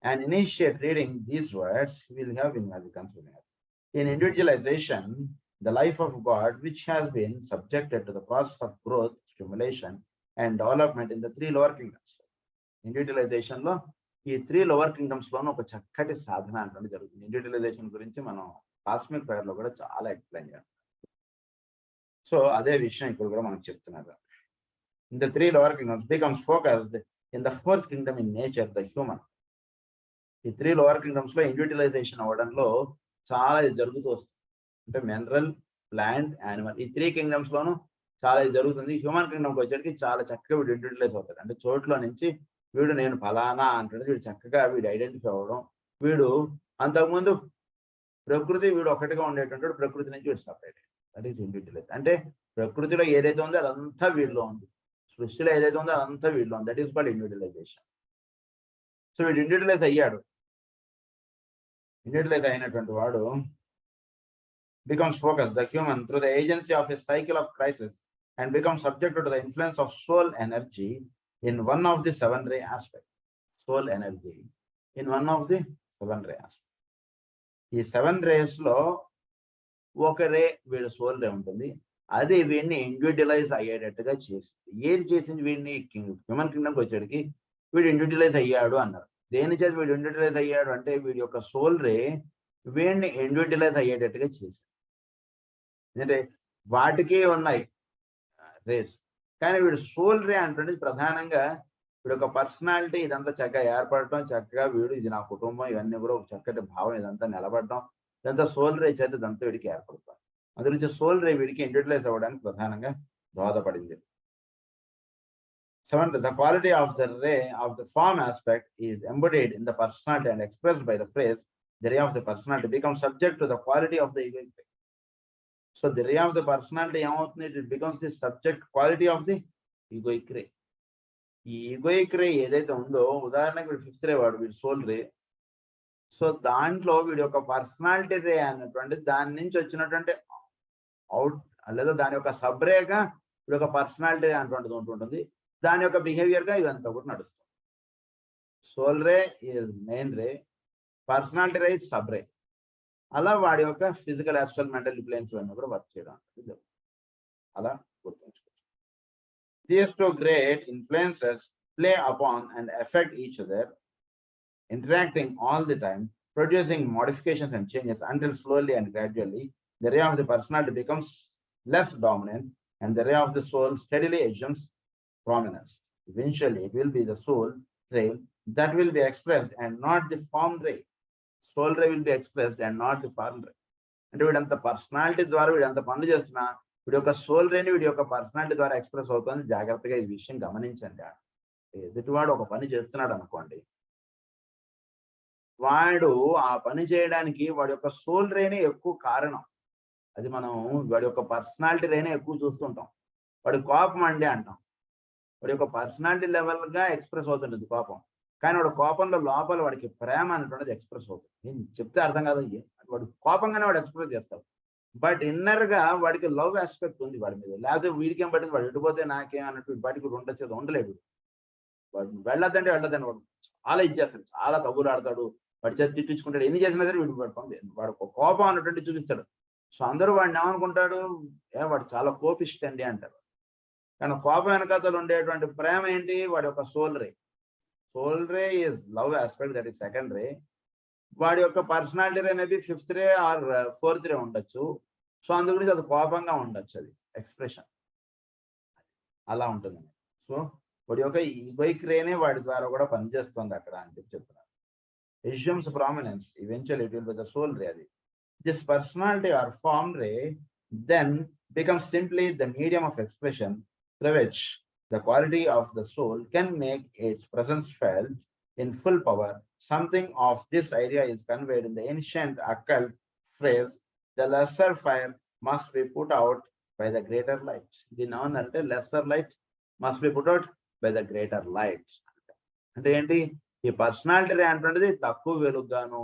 And initiate reading these words will have been as a consideration. In individualization, the life of God, which has been subjected to the process of growth, stimulation, and development in the 3 lower kingdoms. Individualization lo ఈ 3 lower kingdoms లోనూ ఒక చక్కటి సాధన అంటే జరుగుతుంది. ఇండివిజువలైజేషన్ గురించి మనం కాస్మిక్ ఫైర్ లో కూడా చాలా ఎక్స్ప్లెయిన్ చేస్తాం. సో అదే విషయం ఇక్కడ కూడా మనకు చెప్తున్నారు. In the 3 lower kingdoms becomes focused in the 4th kingdom in nature, the human. ఈ 3 లోవర్ కింగ్డమ్స్ లో ఇండివిజువలైజేషన్ అవ్వడంలో చాలా ఇది జరుగుతూ వస్తుంది. అంటే మినరల్, ప్లాంట్, యానిమల్ ఈ 3 కింగ్డమ్స్ లోనూ చాలా ఇది జరుగుతుంది. హ్యూమన్ కింగ్డమ్కి వచ్చేటికి చాలా చక్కగా వీడు ఇండివిజువలైజ్ అవుతాడు. అంటే చోట్లో నుంచి వీడు నేను ఫలానా అంటాడు, వీడు చక్కగా వీడు ఐడెంటిఫై అవ్వడం. వీడు అంతకుముందు ప్రకృతి వీడు ఒకటిగా ఉండేటటువంటి ప్రకృతి నుంచి వీడు సపరేట్. That is individualise. అంటే ప్రకృతిలో ఏదైతే ఉందో అదంతా వీడిలో ఉంది, సృష్టిలో ఏదైతే ఉందో అదంతా వీడిలో ఉంది. That is called individualisation. So వీడు ఇండివిజువలైజ్ అయ్యాడు. ఇండివిజువలైజ్ అయినటువంటి వాడు becomes focused, the human, through the agency of a cycle of crisis, and becomes subjected to the influence of soul energy in one of the 7 ray aspects. Soul energy in one of the 7 ray aspects. ఈ 7 rays లో ఒక రే వీడు సోల్ రే ఉంటుంది. అది వీడిని ఇండివిజువలైజ్ అయ్యేటట్టుగా చేసింది. ఏది చేసింది వీడిని? హ్యూమన్ కింగ్డమ్కి వచ్చేటికి వీడు ఇండివిజువలైజ్ అయ్యాడు అన్నారు. దేని చేసి వీడు ఇండివిజువలైజ్ అయ్యాడు అంటే వీడి యొక్క సోల్ రే వీడిని ఇండివిజువలైజ్ అయ్యేటట్టుగా చేసింది. అంటే వాటికి ఉన్నాయి రేస్, కానీ వీడు సోల్ రే అంటే ప్రధానంగా వీడు ఒక పర్సనాలిటీ ఇదంతా చక్కగా ఏర్పడటం, చక్కగా వీడు ఇది నా కుటుంబం ఇవన్నీ కూడా ఒక చక్కటి భావం ఇదంతా నిలబడటం, ఇదంతా సోల్ రే చేత ఇదంతా వీడికి ఏర్పడతాం. అందు నుంచి సోల్ రే వీడికి ఇండివిజువలైజ్ అవ్వడానికి ప్రధానంగా దోహదపడింది. 7. The quality of the ray of the form aspect is embodied in the personality and expressed by the phrase, the ray of the personality becomes subject to the quality of the egoic ray. So the ray of the personality, it becomes the subject quality of the egoic ray. ఈ egoic ray ఏదైతే ఉందో, ఉదాహరణకు వీడు 5th రే వాడు, వీడు సోల్ రే. సో దాంట్లో వీడి యొక్క పర్సనాలిటీ రే అన్నటువంటి దాని నుంచి వచ్చినటువంటి అవుట్ లేదా దాని యొక్క సబ్ రేగా వీడి యొక్క పర్సనాలిటీ రే అన్నటువంటిది ఉంటుంటుంది. దాని యొక్క బిహేవియర్ గా ఇదంతా కూడా నడుస్తుంది. Soul ray is main ray, personality ray is sub ray. అలా వాడి యొక్క ఫిజికల్, యాస్ట్రల్, మెంటల్ ప్లేన్స్ అన్నీ కూడా వర్క్ చేయడం అలా గుర్తుంచుకోవచ్చు. These 2 great influences play upon and affect each other, interacting all the time, producing modifications and changes until slowly and gradually the ray of the personality becomes less dominant and the ray of the soul steadily assumes prominence. Eventually, it will be the soul ray that will be expressed and not the form ray. Soul ray will be expressed and not the form ray. అంటే వీడంత పర్సనాలిటీ ద్వారా వీడంత పనులు చేస్తున్నా వీడి యొక్క సోల్ రేని వీడి యొక్క పర్సనాలిటీ ద్వారా ఎక్స్ప్రెస్ అవుతుంది. జాగ్రత్తగా ఈ విషయం గమనించండి. ఎదుటివాడు ఒక పని చేస్తున్నాడు అనుకోండి, వాడు ఆ పని చేయడానికి వాడి యొక్క సోల్ రేనే ఎక్కువ కారణం. అది మనం వాడి యొక్క పర్సనాలిటీ రేనే ఎక్కువ చూస్తుంటాం. వాడి కోపం అండి అంటాం, వాడి యొక్క పర్సనాలిటీ లెవెల్ గా ఎక్స్ప్రెస్ అవుతుంటుంది కోపం. కానీ వాడు కోపంలో లోపల వాడికి ప్రేమ అనేటువంటిది ఎక్స్ప్రెస్ అవుతుంది. నేను చెప్తే అర్థం కాదు, వాడు కోపంగానే వాడు ఎక్స్ప్రెస్ చేస్తాడు. బట్ ఇన్నర్ గా వాడికి లవ్ ఆస్పెక్ట్ ఉంది వాడి మీద. లేకపోతే వీడికేం పట్టింది, వాడు ఎడిపోతే నాకేం అన్నట్టు వాడికి ఉండొచ్చేది ఉండలేడు. వాడు వెళ్ళొద్దంటే వెళ్ళొద్దని వాడు చాలా ఇది చేస్తాడు, చాలా తగులు ఆడతాడు, వాడి చేతి తిట్టించుకుంటాడు. ఎన్ని చేసినా సరే వీడు వాడు కోపం అన్నటువంటి చూపిస్తాడు. సో అందరూ వాడిని ఏమనుకుంటాడు, వాడు చాలా కోపిష్టండి అంటారు. కానీ కోపం వెనకాతలు ఉండేటువంటి ప్రేమ ఏంటి? వాడి యొక్క soul ray. Soul ray is love aspect, that is 2nd ray. వాడి యొక్క personality ray maybe 5th ray or 4th ray ఉండొచ్చు. సో అందు గురించి అది కోపంగా ఉండొచ్చు, అది ఎక్స్ప్రెషన్ అలా ఉంటుంది. సో వాడి యొక్క ఈగోయిక్ రేనే వాడి ద్వారా కూడా పనిచేస్తుంది అక్కడ అని చెప్తున్నారు. assumes prominence, eventually it will be the soul ray. This personality or form ray then becomes simply the medium of expression through which the quality of the soul can make its presence felt in full power. Something of this idea is conveyed in the ancient occult phrase, the lesser fire must be put out by the greater light. దీని ఏమన్నారంటే lesser light must be put out by the greater light. అంటే ఏంటి, ఈ పర్సనాలిటీ రే అంటున్నది తక్కువ వెలుగుగాను,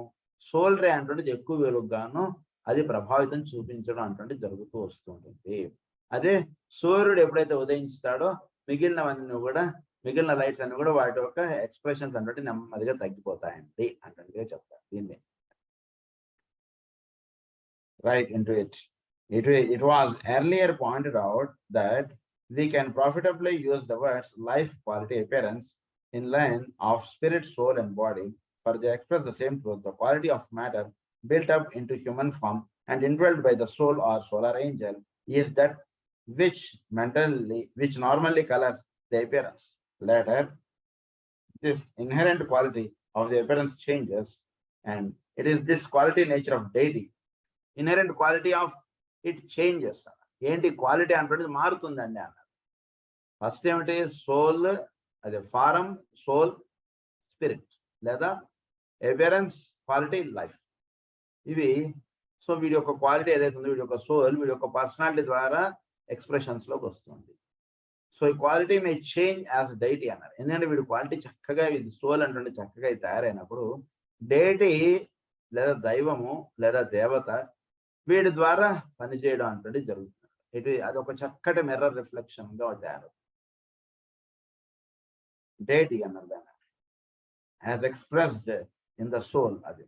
సోల్ రే అంటున్నది ఎక్కువ వెలుగుగాను అది ప్రభావితం చూపించడం అంటే జరుగుతూ వస్తుంటుంది. అదే సూర్యుడు ఎప్పుడైతే ఉదయించుతాడో మిగిలిన లైట్స్ అన్ని కూడా వాటి యొక్క ఎక్స్ప్రెషన్స్ అంటే నెమ్మదిగా తగ్గిపోతాయండి అంటే చెప్తారు దీన్ని. Right into it. It was earlier pointed out that we can profitably use the words life, quality, appearance in line of spirit, soul, and body, for they express the same truth. The quality of matter built up into human form and indwelt by the soul or solar angel is that which normally colors the appearance. Later, this inherent quality of the appearance changes, and it is this quality nature of deity. Inherent quality of it changes. ఏంటి క్వాలిటీ అంటే మారుతుందండి అన్నారు. ఫస్ట్ ఏమిటి, సోల్, అదే ఫారం, సోల్, స్పిరిట్, లేదా అపియరెన్స్, క్వాలిటీ, లైఫ్. ఇవి సో వీడి యొక్క క్వాలిటీ ఏదైతే ఉందో, వీడి యొక్క సోల్, వీడి యొక్క పర్సనాలిటీ ద్వారా ఎక్స్ప్రెషన్స్ లోకి వస్తుంది. సో ఈ క్వాలిటీ మే చేంజ్ యాజ్ డైటీ అన్నారు. ఎందుకంటే వీడి క్వాలిటీ చక్కగా, ఇది సోల్ అంటే చక్కగా తయారైనప్పుడు డైటీ లేదా దైవము లేదా దేవత వీడి ద్వారా పనిచేయడం అంటే జరుగుతుంది. అదొక చక్కటి మిర్రర్ రిఫ్లెక్షన్ గా తయారు. డైటీ అన్నారు దాన్ని, as expressed in the soul, అది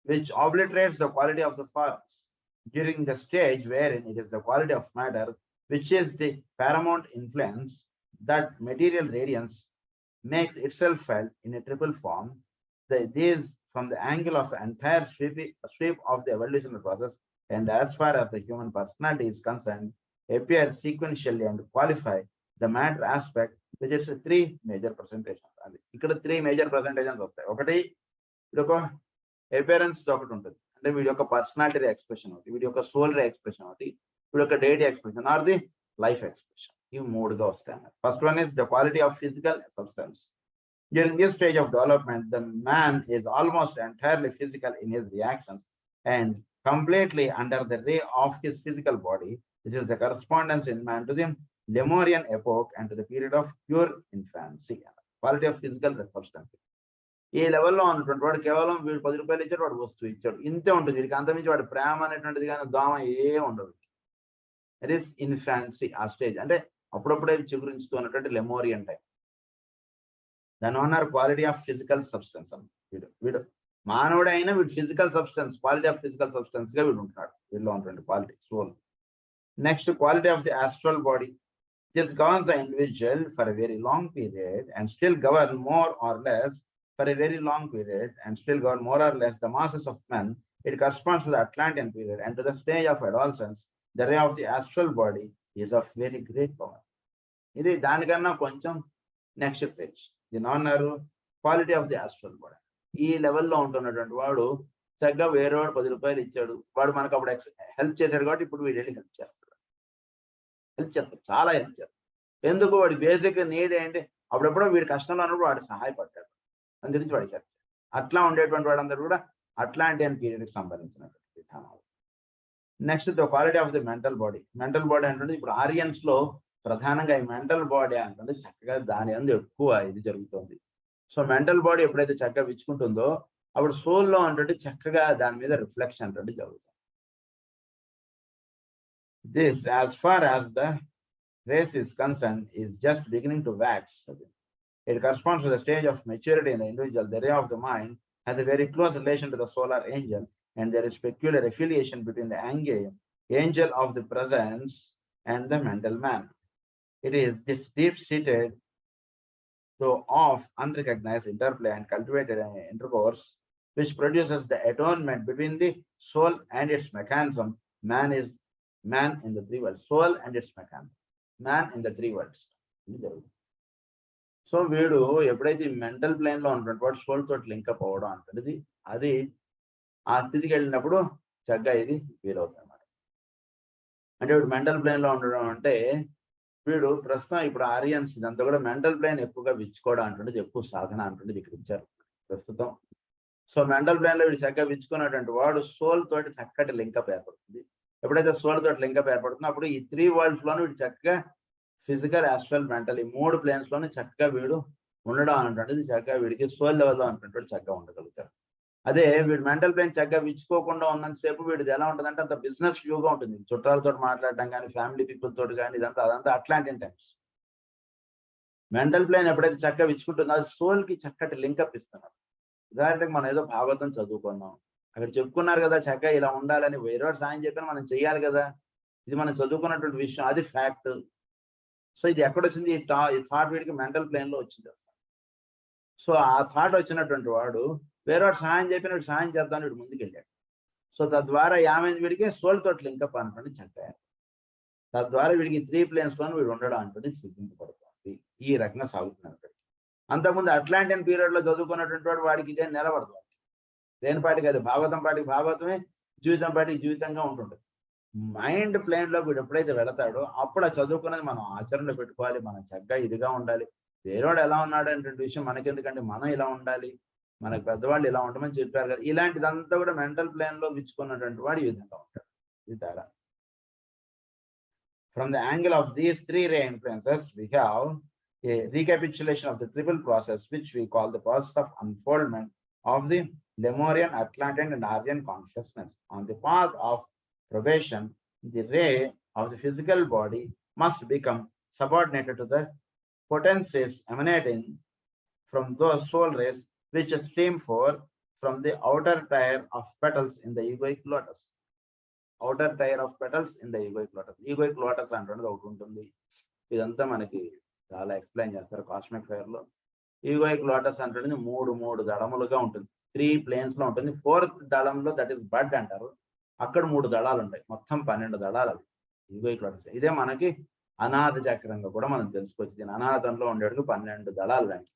which obliterates the quality of the forms during the stage wherein it is the quality of matter which is the paramount influence that material radiance makes itself felt in a triple form. These from the angle of the entire sweep of the evolutionary process and as far as the human personality is concerned appear sequentially and qualify the matter aspect, which is 3 major presentations. ఇక్కడ 3 major presentations వస్తాయి. ఒకటి ఇదొక అపియరెన్స్ ఒకటి ఉంటుంది, అంటే వీడి యొక్క పర్సనాలిటీ ఎక్స్ప్రెషన్ ఒకటి, వీడి యొక్క సోల్ ఎక్స్ప్రెషన్ ఒకటి, వీడి యొక్క deity expression are the life expression. ఇవి 3గా వస్తాయి. First one is the quality of physical substance. During this stage of development, the man is almost entirely physical in his reactions and completely under the ray of his physical body, which is the correspondence in man to the Lemurian epoch and to the period of pure infancy. Quality of physical substance. ఈ లెవెల్లో ఉన్నటువంటి వాడు కేవలం వీడు 10 రూపాయలు ఇచ్చాడు, వాడు వస్తువు ఇచ్చాడు, ఇంతే ఉంటుంది. వీడికి అంతమించి వాడి ప్రేమ అనేటువంటిది కానీ దోమ ఏ ఉండదు. ఇట్ ఈస్ ఇన్ఫాన్సీ, ఆ స్టేజ్ అంటే అప్పుడప్పుడే చిగురించుతూ ఉన్నటువంటి లెమోరియన్ టైం. దాని అన్నారు క్వాలిటీ ఆఫ్ ఫిజికల్ సబ్స్టెన్స్ అని. వీడు మానవుడు అయినా వీడు physical substance, quality of physical substance గా వీడు ఉంటాడు. వీడిలో ఉన్నటువంటి quality soul. Next quality of the astral body. This governs the individual for a very long period and still govern more or less for a very long period and still govern more or less the masses of men. It corresponds to the Atlantean period and to the stage of adolescence. The ray of the astral body is of very great power. ఇది దానికన్నా కొంచెం నెక్స్ట్ స్టేజ్. దీని అన్నారు quality of the astral body. ఈ లెవెల్లో ఉంటున్నటువంటి వాడు చక్కగా వేరే వాడు 10 రూపాయలు ఇచ్చాడు, వాడు మనకు అప్పుడు హెల్ప్ చేశాడు కాబట్టి ఇప్పుడు వీడు వెళ్ళి హెల్ప్ చేస్తాడు, చాలా హెల్ప్ చేస్తాడు. ఎందుకు, వాడి బేసిక్ నీడ్ ఏంటి, అప్పుడెప్పుడో వీడి కష్టంలో ఉన్నప్పుడు వాడు సహాయపడ్డాడు, అందురించి వాడికి హెల్ప్. అట్లా ఉండేటువంటి వాడందరూ కూడా అట్లాంటియన్ పీరియడ్కి సంబంధించినటువంటి విధానాలు. Next the quality of the mental body. Mental body అంటే ఇప్పుడు ఆరియన్స్ లో ప్రధానంగా ఈ మెంటల్ బాడీ అంటే చక్కగా దాని అందు ఎక్కువ ఇది జరుగుతుంది. సో మెంటల్ బాడీ ఎప్పుడైతే చక్కగా విచ్చుకుంటుందో అప్పుడు సోల్లో అంటే చక్కగా దాని మీద రిఫ్లెక్షన్ అంటే జరుగుతుంది. This, as far as the race is concerned, is just beginning to wax. It corresponds to the stage of maturity in the individual. The ray of the mind has a very close relation to the solar angel, and there is peculiar affiliation between the angel of the presence and the mental man. It is this deep-seated, though of unrecognized interplay and cultivated intercourse, which produces the atonement between the soul and its mechanism. Man is man in the 3 worlds. Soul and its mechanism. Man in the 3 worlds. So వీడు ఎప్పుడైతే మెంటల్ ప్లేన్ లో ఉన్నటువంటి వాడు సోల్ తోటి లింకప్ అవ్వడం అంటే అది ఆ స్థితికి వెళ్ళినప్పుడు చక్కగా ఇది వీలవుతుంది అన్నమాట. అంటే వీడు మెంటల్ ప్లేన్ లో ఉండడం అంటే వీడు ప్రస్తుతం ఇప్పుడు ఆరియన్స్ ఇదంతా కూడా మెంటల్ ప్లేన్ ఎక్కువగా విచ్చుకోవడం అంటుండేది, ఎక్కువ సాధన అంటుండేది ఇక్కడ ఇచ్చారు ప్రస్తుతం. సో మెంటల్ ప్లేన్ లో వీడు చక్కగా విచ్చుకున్నటువంటి వాడు సోల్ తోటి చక్కటి లింకప్ ఏర్పడుతుంది. ఎప్పుడైతే సోల్ తోటి లింకప్ ఏర్పడుతుందో అప్పుడు ఈ 3 వరల్డ్స్ లోనూ వీడు చక్కగా ఫిజికల్, యాస్ట్రల్, మెంటల్ ఈ 3 ప్లేన్స్ లోనే చక్కగా వీడు ఉండడం అనేటువంటిది చక్కగా వీడికి సోల్ లెవెల్లో అనుకున్నటువంటి చక్కగా ఉండగలుగుతారు. అదే వీడు మెంటల్ ప్లేన్ చక్కగా విచ్చుకోకుండా ఉన్నంతసేపు వీడిది ఎలా ఉంటుందంటే అంత బిజినెస్ వ్యూగా ఉంటుంది. చుట్టాలతో మాట్లాడడం కానీ, ఫ్యామిలీ పీపుల్ తోటి కానీ, అదంతా అట్లాంటి టైమ్స్. మెంటల్ ప్లేన్ ఎప్పుడైతే చక్కగా విచ్చుకుంటుందో అది సోల్ కి చక్కటి లింకప్ ఇస్తున్నారు. ఉదాహరణకి మనం ఏదో భాగవతం చదువుకున్నాం, అక్కడ చెప్పుకున్నారు కదా చక్కగా ఇలా ఉండాలని, వేరే సాయం చెప్పినా మనం చెయ్యాలి కదా, ఇది మనం చదువుకున్నటువంటి విషయం, అది ఫ్యాక్ట్. సో ఇది ఎక్కడొచ్చింది? ఈ థాట్ వీడికి మెంటల్ ప్లేన్ లో వచ్చింది. సో ఆ థాట్ వచ్చినటువంటి వాడు వేరే సహాయం చెప్పిన వీడు సహాయం చేద్దాం వీడు ముందుకు వెళ్ళాడు. సో తద్వారా ఏమైంది? వీడికి సోల్ తోటి లింకప్ అనుకోండి చక్కగా. తద్వారా వీడికి 3 ప్లేన్స్ లో వీడు ఉండడం అంటే సిద్ధింపబడుతుంది. ఈ రకంగా సాగుతున్నారు. అంతకుముందు అట్లాంటియన్ పీరియడ్ లో చదువుకున్నటువంటి వాడు వాడికి ఇదే నిలబడదు. దేని పాటికి అది భాగవతం పాటికి భాగవతమే, జీవితం పాటికి జీవితంగా ఉంటుంటుంది. మైండ్ ప్లేన్ లో వీడు ఎప్పుడైతే వెళతాడో అప్పుడు ఆ చదువుకున్నది మనం ఆచరణలో పెట్టుకోవాలి. మనం చక్కగా ఇదిగా ఉండాలి. వేరేవాడు ఎలా ఉన్నాడు అనేటువంటి విషయం మనకెందుకంటే మనం ఇలా ఉండాలి, మనకు పెద్దవాళ్ళు ఇలా ఉండమని చెప్పారు కదా, ఇలాంటిదంతా కూడా మెంటల్ ప్లేన్ లో విచ్చుకున్నటువంటి వాడు ఈ విధంగా ఉంటాడు. ఇది తేడా. From the angle of these 3 ray influences, we have a recapitulation of the triple process, which we call the process of unfoldment of the Lemurian, Atlantean, and Aryan consciousness. On the path of probation, the ray of the physical body must become subordinated to the potencies emanating from those soul rays which stream forth from the outer tier of petals in the egoic lotus. Outer tier of petals in the egoic lotus. Egoic lotus అంటున్నది ఒకటి ఉంటుంది. ఇదంతా మనకి చాలా ఎక్స్ప్లెయిన్ చేస్తారు కాస్మిక్ ఫైర్ లో. ఈగోయిక్ లోటస్ అంటున్నది మూడు దళములుగా ఉంటుంది. 3 ప్లేన్స్ లో ఉంటుంది. 4th దళంలో దట్ ఈస్ బడ్ అంటారు. అక్కడ 3 దళాలు ఉంటాయి. మొత్తం 12 దళాలు అవి ఈగోయిక్ లోటస్. ఇదే మనకి అనాథ చక్రంగా కూడా మనం తెలుసుకోవచ్చు. దీని అనాథంలో ఉండేటికి 12 దళాలు దానికి.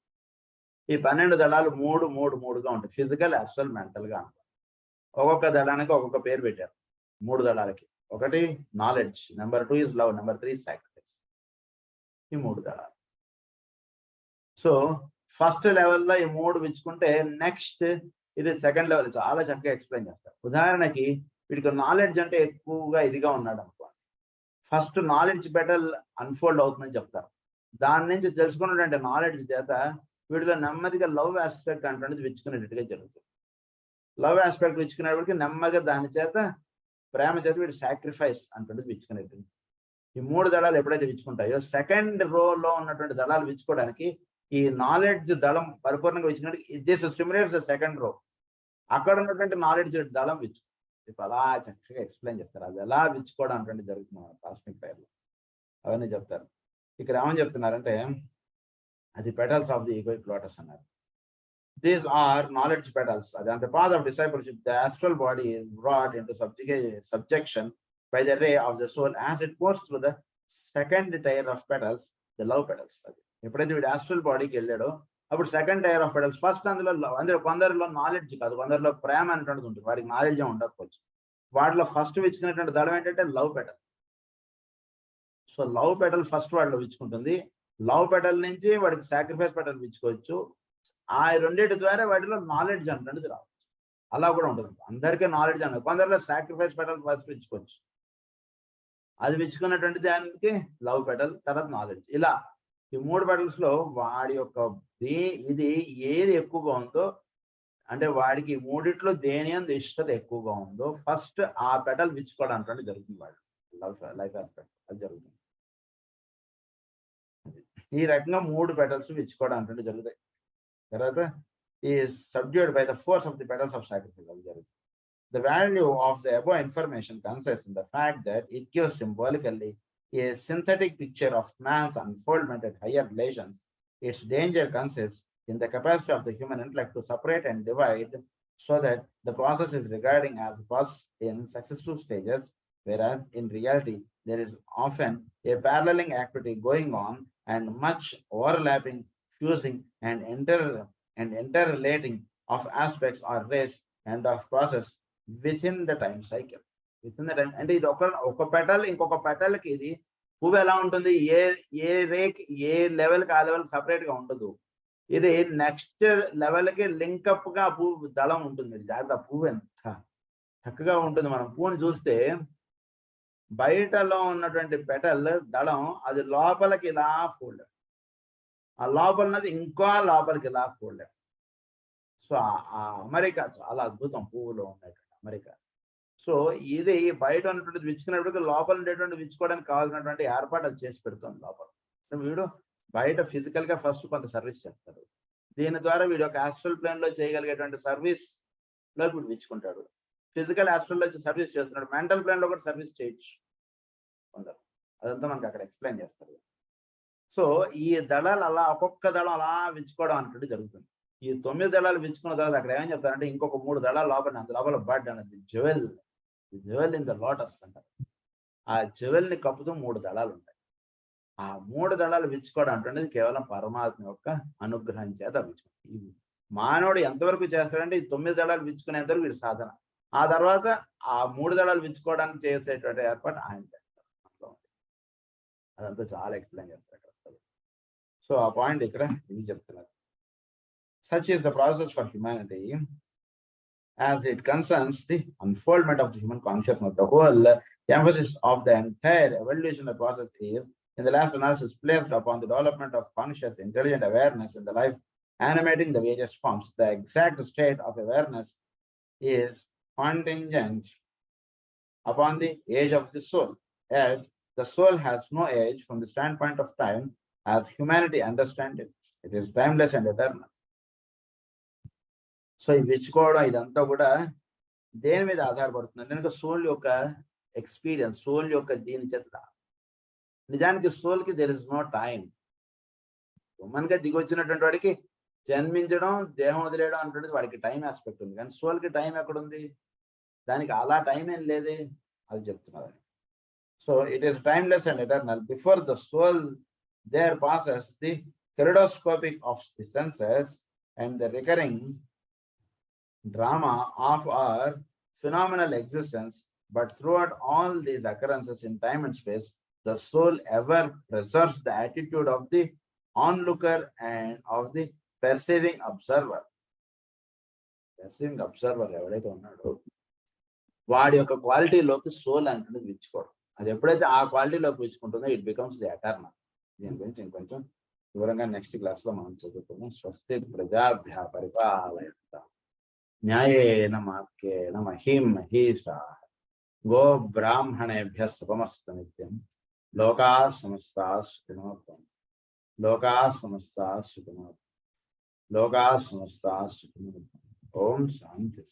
ఈ 12 దళాలు మూడుగా ఉంటాయి. ఫిజికల్, యాస్ట్రల్, మెంటల్ గా. ఒక్కొక్క దళానికి ఒక్కొక్క పేరు పెట్టారు. 3 దళాలకి. ఒకటి knowledge, number 2 is love, number 3 sacrifice. ఈ 3 దళాలు. సో ఫస్ట్ లెవెల్లో ఈ 3 విచ్చుకుంటే నెక్స్ట్ ఇది సెకండ్ లెవెల్ చాలా చక్కగా ఎక్స్ప్లెయిన్ చేస్తారు. ఉదాహరణకి వీడికి నాలెడ్జ్ అంటే ఎక్కువగా ఇదిగా ఉన్నాడు అనుకోండి. ఫస్ట్ నాలెడ్జ్ పెటల్ అన్ఫోల్డ్ అవుతుందని చెప్తారు. దాని నుంచి తెలుసుకున్నటువంటి నాలెడ్జ్ చేత వీడిలో నెమ్మదిగా లవ్ ఆస్పెక్ట్ అంటే విచ్చుకునేటట్టుగా జరుగుతుంది. లవ్ ఆస్పెక్ట్ విచ్చుకునేప్పటికి నెమ్మదిగా దాని చేత ప్రేమ చేత వీడు సాక్రిఫైస్ అంటే విచ్చుకునేటట్టు. ఈ 3 దళాలు ఎప్పుడైతే విచ్చుకుంటాయో సెకండ్ రోలో ఉన్నటువంటి దళాలు విచ్చుకోవడానికి ఈ నాలెడ్జ్ దళం పరిపూర్ణంగా విచ్చుకున్నట్టు this stimulates the second row. అక్కడ ఉన్నటువంటి నాలెడ్జ్ దళం విచ్చు. ఇప్పుడు అలా చక్కగా ఎక్స్ప్లెయిన్ చేస్తారు. అది ఎలా విచ్చుకోవడం అంటే జరుగుతుంది కాస్మిక్ ఫైర్లో. అవన్నీ చెప్తారు. ఇక్కడ ఏమని చెప్తున్నారంటే అది petals of the egoic lotus అన్నారు. These are knowledge petals. On the path of discipleship, the astral body is brought into subjection by the ray of the soul as it goes through the second tier of petals, the love petals. ఎప్పుడైతే వీడు ఆస్ట్రల్ బాడీకి వెళ్ళాడో అప్పుడు second tyre of petals. First అందులో కొందరిలో నాలెడ్జ్ కాదు, కొందరిలో ప్రేమ అనేటువంటిది ఉంటుంది. వాడికి నాలెడ్జ్ ఉండకపోవచ్చు. వాటిలో ఫస్ట్ విచ్చుకునేటువంటి దళం ఏంటంటే love petal. So love petal first వాడిలో విచ్చుకుంటుంది. లవ్ పెటల్ నుంచి వాడికి సాక్రిఫైస్ పెటల్ విచ్చుకోవచ్చు. ఆ రెండింటి ద్వారా వాటిలో నాలెడ్జ్ అంటే రావచ్చు. అలా కూడా ఉంటుంది. అందరికీ నాలెడ్జ్ అన్నది. కొందరిలో సాక్రిఫైస్ పెటల్ ఫస్ట్ విచ్చుకోవచ్చు. అది విచ్చుకున్నటువంటి దానికి లవ్ పెటల్, తర్వాత నాలెడ్జ్. ఇలా ఈ 3 పెటల్స్ లో వాడి యొక్క ఇది ఏది ఎక్కువగా ఉందో అంటే వాడికి 3 దేని అందు ఇష్టత ఎక్కువగా ఉందో ఫస్ట్ ఆ పెటల్ విచ్చుకోవడానికి జరుగుతుంది. వాడు లైఫ్ ఆస్పెక్ట్ అది జరుగుతుంది. ఈ రకంగా 3 పెటల్స్ విచ్చుకోవడానికి జరుగుతాయి. తర్వాత ఈ subdued by the force of the petals of sacrifice అది జరుగుతుంది. The value of the above information consists in the fact that it gives symbolically a synthetic picture of man's unfoldment at higher relations. Its danger consists in the capacity of the human intellect to separate and divide so that the process is regarding as a process in successive stages, whereas in reality there is often a paralleling activity going on and much overlapping, fusing and interrelating of aspects or rays and of process within the time cycle. Within the time అంటే ఇది ఒక పెటల్ ఇంకొక పెటల్ కి ఇది పువ్వు ఎలా ఉంటుంది, ఏ రేక్ ఏ లెవెల్ కి ఆ లెవెల్ సపరేట్ గా ఉండదు. ఇది నెక్స్ట్ లెవెల్ కి లింకప్ గా పువ్వు దళం ఉంటుంది. జాగ్రత్త, పువ్వు ఎంత చక్కగా ఉంటుంది. మనం పువ్వుని చూస్తే బయటలో ఉన్నటువంటి పెటల్ దళం అది లోపలికి ఇలా ఫోల్డ్, ఆ లోపల ఉన్నది ఇంకో లోపలికి ఇలా ఫోల్డ్. సో ఆ అమెరికా చాలా అద్భుతం, పువ్వులో ఉన్నటువంటి అమెరికా. సో ఇది బయట ఉన్నటువంటి విచ్చుకున్నప్పటికీ లోపల ఉండేటువంటి విచ్చుకోవడానికి కావాల్సినటువంటి ఏర్పాటు అది చేసి పెడుతుంది లోపల. వీడు బయట ఫిజికల్ గా ఫస్ట్ కొంత సర్వీస్ చేస్తాడు, దీని ద్వారా వీడు ఒక ఆస్ట్రల్ ప్లేన్ లో చేయగలిగేటువంటి సర్వీస్ లో వీడు విచ్చుకుంటాడు. ఫిజికల్ ఆస్ట్రల్ లో సర్వీస్ చేస్తున్నాడు, మెంటల్ ప్లేన్ లో కూడా సర్వీస్ చేయొచ్చు కొందరు. అదంతా మనకి అక్కడ ఎక్స్ప్లెయిన్ చేస్తారు. సో ఈ దళాలు అలా ఒక్కొక్క దళం అలా విచ్చుకోవడం అనేది జరుగుతుంది. ఈ 9 దళాలు విచ్చుకున్న తర్వాత అక్కడ ఏమని చెప్తారంటే ఇంకొక 3 దళాలు లోపల, అంత లోపల బడ్ అనేది జ్యువెల్ ఇన్ ద లోటస్ అంటారు. ఆ జ్యువెల్ ని కప్పుతూ 3 దళాలు ఉంటాయి. ఆ 3 దళాలు విచ్చుకోవడం అంటున్నది కేవలం పరమాత్మ యొక్క అనుగ్రహం చేత విచ్చుకుంటాడు. మానవుడు ఎంతవరకు చేస్తాడంటే ఈ 9 దళాలు విచ్చుకునేంత వరకు వీడి సాధన. ఆ తర్వాత ఆ 3 దళాలు విచ్చుకోవడానికి చేసేటువంటి ఏర్పాటు ఆయన చేస్తారు. అదంతా చాలా ఎక్స్ప్లెయిన్ చేస్తారు. సో ఆ పాయింట్ ఇక్కడ ఇది చెప్తున్నారు. Such is the process for humanity as it concerns the unfoldment of the human consciousness. The whole emphasis of the entire evolutionary process is, in the last analysis, placed upon the development of conscious, intelligent awareness in the life animating the various forms. The exact state of awareness is contingent upon the age of the soul. Yet, the soul has no age from the standpoint of time as humanity understands it. It is timeless and eternal. So ఈ విచ్చుకోవడం ఇదంతా కూడా దేని మీద ఆధారపడుతుంది అంటే సోల్ యొక్క ఎక్స్పీరియన్స్, సోల్ యొక్క దీని చేత. నిజానికి సోల్కి దెర్ ఇస్ నో టైం. హ్యూమన్గా దిగొచ్చినటువంటి వాడికి జన్మించడం, దేహం వదిలేయడం అంటున్నది వాడికి టైం ఆస్పెక్ట్ ఉంది, కానీ సోల్కి టైం ఎక్కడుంది? దానికి అలా టైం ఏం లేదే, అది చెప్తున్నారు. So it is timeless and eternal. Before the soul there passes the kaleidoscopic of the senses and the recurring drama of our phenomenal existence, but throughout all these occurrences in time and space, the soul ever preserves the attitude of the onlooker and of the perceiving observer. Perceiving observer ఎవరైతే ఉన్నాడో వాడి యొక్క క్వాలిటీలోకి సోల్ అంటే విచ్చుకోవడం. అది ఎప్పుడైతే ఆ క్వాలిటీలోకి విచ్చుకుంటుందో ఇట్ బికమ్స్ ది ఎటర్నల్. దీని గురించి ఇంకొంచెం వివరంగా నెక్స్ట్ క్లాస్ లో మనం చదువుకుందాం. స్వస్తి ప్రజాభ్య పరిపాలయంతాం న్యాయేన మార్గేణ మహీం మహీషాః గో బ్రాహ్మణేభ్యః శుభమస్తు నిత్యం. లోకాః సమస్తాః సుఖినో భవంతు. లోకాః సమస్తాః సుఖినో భవంతు. లోకాః సమస్తాః సుఖినో భవంతు. ఓం శాంతి.